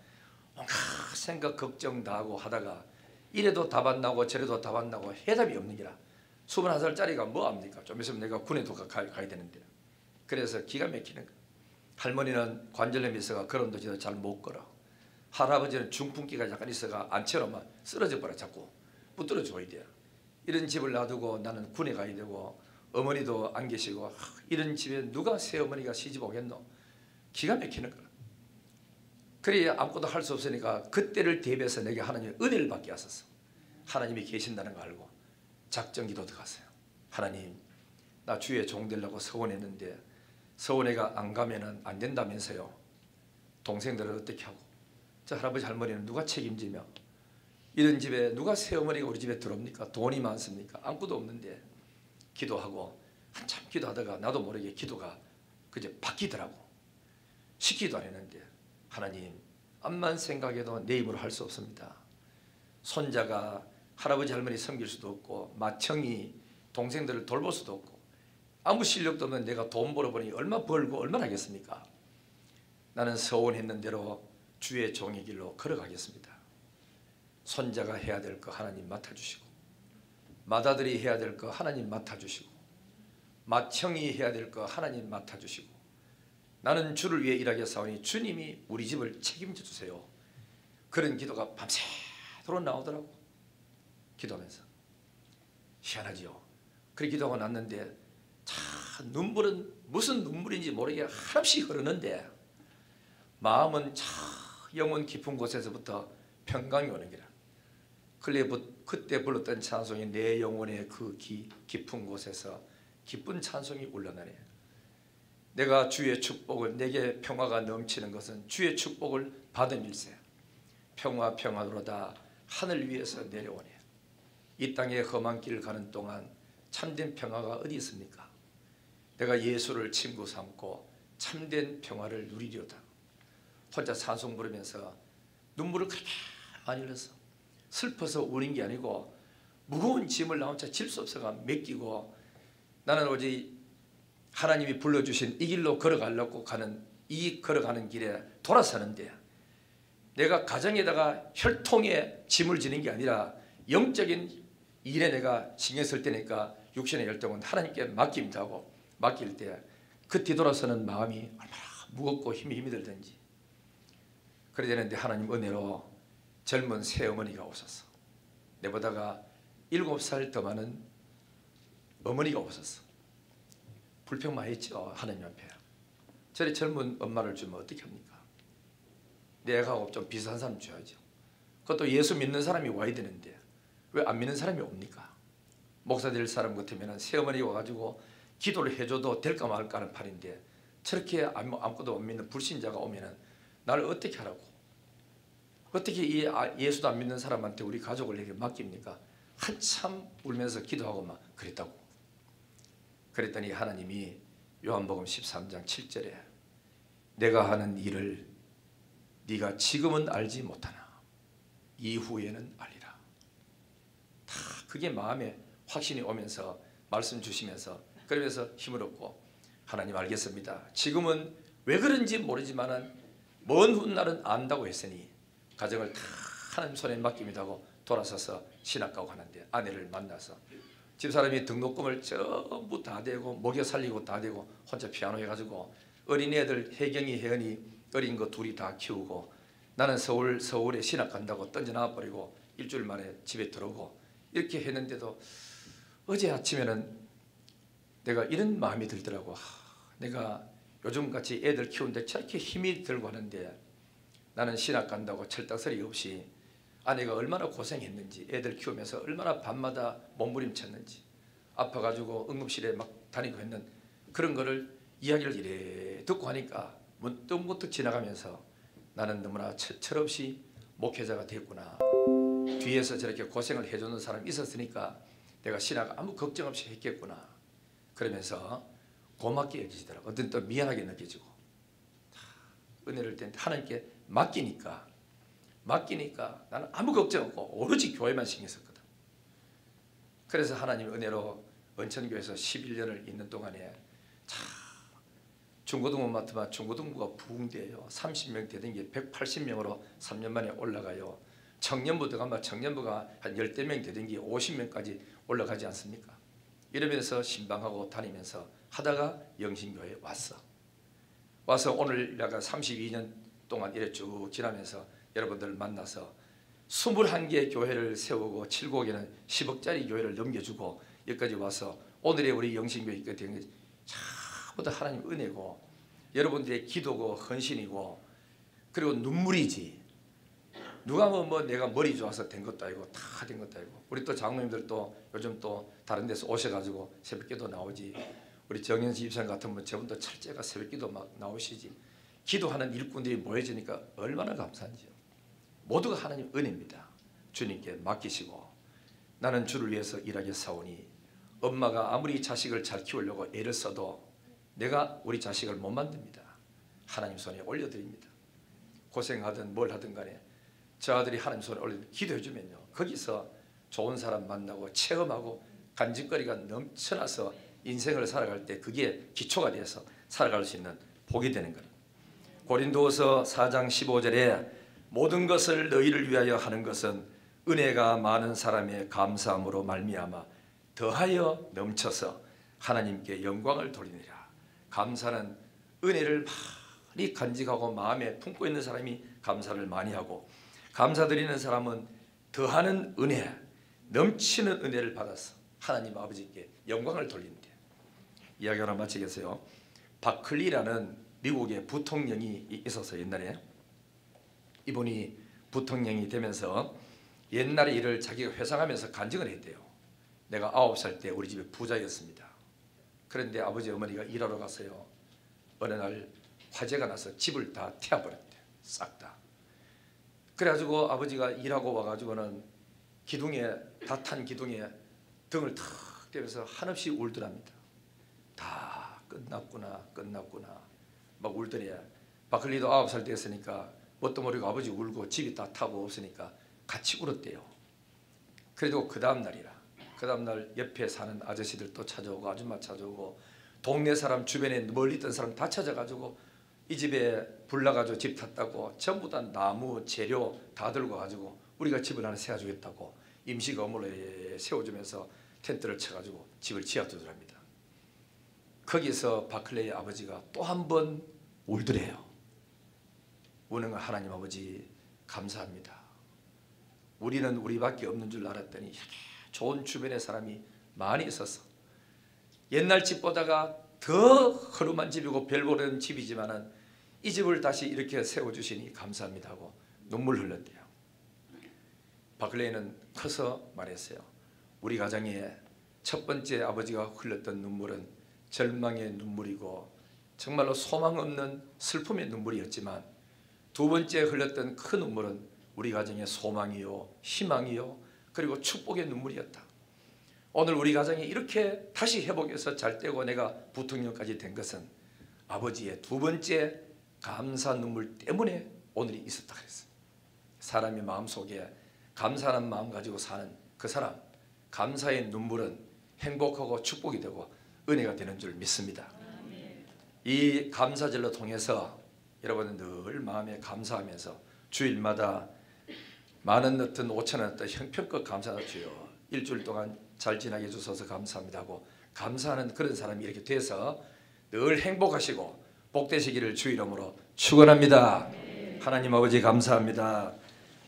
Speaker 1: 온갖 생각 걱정 다 하고 하다가 이래도 답 안 나고 저래도 답 안 나고 해답이 없는 기라. 21살짜리가 뭐 합니까? 좀 있으면 내가 군에도 가야 되는데. 그래서 기가 막히는 거야. 할머니는 관절염이 있어가 걸음도 잘 못 걸어. 할아버지는 중풍기가 약간 있어가 앉혀놓으면 쓰러져 버려. 자꾸 붙들어 줘야 돼요. 이런 집을 놔두고 나는 군에 가야 되고 어머니도 안 계시고, 이런 집에 누가 새어머니가 시집 오겠노? 기가 막히는 거야. 그래야 아무것도 할 수 없으니까 그때를 대비해서 내게 하나님의 은혜를 받게 하소서. 하나님이 계신다는 거 알고 작정기도 들어갔어요. 하나님, 나 주의 종 되려고 서원했는데 서원회가 안 가면은 안 된다면서요. 동생들을 어떻게 하고, 저 할아버지 할머니는 누가 책임지며, 이런 집에 누가 새어머니가 우리 집에 들어옵니까? 돈이 많습니까? 아무것도 없는데. 기도하고 한참 기도하다가 나도 모르게 기도가 그저 바뀌더라고. 시키도 안 했는데, 하나님, 암만 생각해도 내 힘으로 할 수 없습니다. 손자가 할아버지 할머니 섬길 수도 없고, 맏형이 동생들을 돌볼 수도 없고, 아무 실력도 없는 내가 돈 벌어보니 얼마 벌고 얼마나 하겠습니까? 나는 서원했는 대로 주의 종의 길로 걸어가겠습니다. 손자가 해야 될 거 하나님 맡아주시고, 맏아들이 해야 될 거 하나님 맡아주시고, 맏형이 해야 될 거 하나님 맡아주시고, 나는 주를 위해 일하겠사오니 주님이 우리 집을 책임져 주세요. 그런 기도가 밤새도록 나오더라고. 기도하면서. 희한하지요. 그렇게 기도하고 났는데 참 눈물은 무슨 눈물인지 모르게 한없이 흐르는데, 마음은 참 영혼 깊은 곳에서부터 평강이 오는 게라. 그때 불렀던 찬송이 내 영혼의 그 깊은 곳에서 기쁜 찬송이 울려나네. 내가 주의 축복을, 내게 평화가 넘치는 것은 주의 축복을 받음일세. 평화로다 하늘 위에서 내려오네. 이 땅의 험한 길을 가는 동안 참된 평화가 어디 있습니까? 내가 예수를 친구 삼고 참된 평화를 누리려다. 혼자 찬송 부르면서 눈물을 그렇게 많이 흘렸어. 슬퍼서 우는 게 아니고 무거운 짐을 나 혼자 질 수 없어가 맡기고, 나는 오직 하나님이 불러주신 이 길로 걸어가려고 걸어가는 길에 돌아서는데, 내가 가정에다가 혈통에 짐을 지는 게 아니라 영적인 일에 내가 신경 쓸 때니까 육신의 열정은 하나님께 맡깁니다 하고 맡길 때 그 뒤돌아서는 마음이 얼마나 무겁고 힘이 들든지. 그래야 되는데 하나님 은혜로 젊은 새어머니가 오셔서, 내보다가 7살 더 많은 어머니가 오셔서 불평 많이 했죠. 하나님 앞에. 저리 젊은 엄마를 주면 어떻게 합니까? 내가 좀 비슷한 사람 줘야죠. 그것도 예수 믿는 사람이 와야 되는데 왜 안 믿는 사람이 옵니까? 목사 될 사람 같으면 새어머니 와가지고 기도를 해줘도 될까 말까 하는 판인데, 저렇게 아무것도 못 믿는 불신자가 오면 나를 어떻게 하라고? 어떻게 이 예수도 안 믿는 사람한테 우리 가족을 이렇게 맡깁니까? 한참 울면서 기도하고 막 그랬다고. 그랬더니 하나님이 요한복음 13장 7절에 내가 하는 일을 네가 지금은 알지 못하나 이후에는 알리라. 다 그게 마음에 확신이 오면서 말씀 주시면서, 그러면서 힘을 얻고, 하나님 알겠습니다. 지금은 왜 그런지 모르지만 먼 훗날은 안다고 했으니 가정을 다 하나님 손에 맡깁니다 하고 돌아서서 신학가고 가는데, 아내를 만나서 집사람이 등록금을 전부 다 대고 먹여 살리고 다 대고 혼자 피아노 해가지고 어린애들 혜경이 혜연이 어린 거 둘이 다 키우고, 나는 서울에 신학 간다고 던져놔 버리고 일주일 만에 집에 들어오고 이렇게 했는데도 어제 아침에는 내가 이런 마음이 들더라고. 내가 요즘같이 애들 키우는데 저렇게 힘이 들고 하는데 나는 신학 간다고 철딱서리 없이 아내가 얼마나 고생했는지, 애들 키우면서 얼마나 밤마다 몸부림쳤는지, 아파가지고 응급실에 막 다니고 했는 그런 거를 이야기를 이래 듣고 하니까 문득 지나가면서 나는 너무나 철없이 목회자가 됐구나. 뒤에서 저렇게 고생을 해주는 사람이 있었으니까 내가 신학 아무 걱정 없이 했겠구나. 그러면서 고맙게 여기시더라고. 어떤 또 미안하게 느껴지고. 은혜를 하나님께 맡기니까 나는 아무 걱정 없고 오로지 교회만 신경 썼거든. 그래서 하나님 은혜로 은천교회에서 11년을 있는 동안에 참 중고등부 맡으면 중고등부가 부흥돼요. 30명 되던 게 180명으로 3년 만에 올라가요. 청년부 들어가면 청년부가 한 10명 되던 게 50명까지 올라가지 않습니까? 이러면서 신방하고 다니면서 하다가 영신교회에 와서 오늘 약간 32년 동안 이래 쭉 지나면서 여러분들을 만나서 21개 교회를 세우고 7곡에는 10억짜리 교회를 넘겨주고 여기까지 와서 오늘의 우리 영신교회 있게 된 게 전부 다 하나님 은혜고 여러분들의 기도고 헌신이고 그리고 눈물이지. 누가 뭐 내가 머리 좋아서 된 것도 아니고 다 된 것도 아니고 우리 또 장로님들도 요즘 또 다른 데서 오셔가지고 새벽기도 나오지. 우리 정현수 집사님 같은 분 저분도 철저가 새벽기도 막 나오시지. 기도하는 일꾼들이 모여지니까 얼마나 감사한지요. 모두가 하나님 은혜입니다. 주님께 맡기시고 나는 주를 위해서 일하겠사오니 엄마가 아무리 자식을 잘 키우려고 애를 써도 내가 우리 자식을 못 만듭니다. 하나님 손에 올려드립니다. 고생하든 뭘 하든 간에 저 아들이 하나님 손에 올려 기도해 주면요 거기서 좋은 사람 만나고 체험하고 간직거리가 넘쳐나서 인생을 살아갈 때 그게 기초가 돼서 살아갈 수 있는 복이 되는 거예요. 고린도후서 4장 15절에 모든 것을 너희를 위하여 하는 것은 은혜가 많은 사람의 감사함으로 말미암아 더하여 넘쳐서 하나님께 영광을 돌리느라. 감사는 은혜를 많이 간직하고 마음에 품고 있는 사람이 감사를 많이 하고 감사드리는 사람은 더하는 은혜, 넘치는 은혜를 받아서 하나님 아버지께 영광을 돌린대. 이야기 하나 마치겠어요. 바클리라는 미국의 부통령이 있어서 옛날에 이분이 부통령이 되면서 옛날의 일을 자기가 회상하면서 간증을 했대요. 내가 9살 때 우리 집에 부자였습니다. 그런데 아버지 어머니가 일하러 갔어요. 어느 날 화재가 나서 집을 다 태워버렸대. 싹 다. 그래가지고 아버지가 일하고 와가지고는 기둥에 다 탄 기둥에 등을 탁 대면서 한없이 울더랍니다. 다 끝났구나 막 울더니 바클리도 9살 때였으니까 뭣도 모르고 아버지 울고 집이 다 타고 없으니까 같이 울었대요. 그래도 그 다음 날이라 그 다음 날 옆에 사는 아저씨들 또 찾아오고 아줌마 찾아오고 동네 사람 주변에 멀리 있던 사람 다 찾아가지고 이 집에 불 나가지고 집 탔다고 전부 다 나무 재료 다 들고 가지고 우리가 집을 하나 세워주겠다고 임시 건물에 세워주면서 텐트를 쳐가지고 집을 지어주더랍니다. 거기서 바클레의 아버지가 또 한 번 울더래요. 우는 거 하나님 아버지 감사합니다. 우리는 우리밖에 없는 줄 알았더니 좋은 주변에 사람이 많이 있어서 옛날 집보다가 더 허름한 집이고 별보는 집이지만은 이 집을 다시 이렇게 세워주시니 감사합니다 하고 눈물 흘렸대요. 바클레이는 커서 말했어요. 우리 가정에 첫 번째 아버지가 흘렸던 눈물은 절망의 눈물이고 정말로 소망 없는 슬픔의 눈물이었지만 두 번째 흘렸던 그 눈물은 우리 가정의 소망이요 희망이요 그리고 축복의 눈물이었다. 오늘 우리 가정이 이렇게 다시 회복해서 잘 되고 내가 부통령까지 된 것은 아버지의 두 번째 감사 눈물 때문에 오늘이 있었다 그랬어요. 사람의 마음속에 감사하는 마음 가지고 사는 그 사람 감사의 눈물은 행복하고 축복이 되고 은혜가 되는 줄 믿습니다. 이 감사절로 통해서 여러분은 늘 마음에 감사하면서 주일마다 10,000원 넣든 5,000원 넣든 형편껏 감사하다 주여 일주일 동안 잘 지나게 해주셔서 감사합니다 하고 감사하는 그런 사람이 이렇게 돼서 늘 행복하시고 복되시기를 주 이름으로 축원합니다. 하나님 아버지 감사합니다.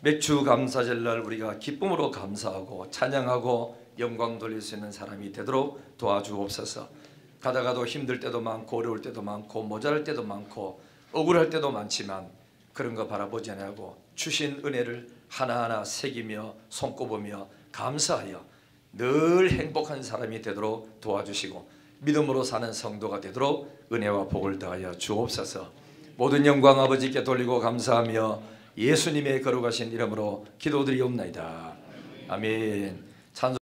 Speaker 1: 맥주 감사절날 우리가 기쁨으로 감사하고 찬양하고 영광 돌릴 수 있는 사람이 되도록 도와주옵소서. 가다가도 힘들 때도 많고 어려울 때도 많고 모자랄 때도 많고 억울할 때도 많지만 그런 거 바라보지 않고 주신 은혜를 하나하나 새기며 손꼽으며 감사하여 늘 행복한 사람이 되도록 도와주시고 믿음으로 사는 성도가 되도록 은혜와 복을 더하여 주옵소서. 모든 영광 아버지께 돌리고 감사하며 예수님의 거룩하신 이름으로 기도드리옵나이다. 아멘. 찬송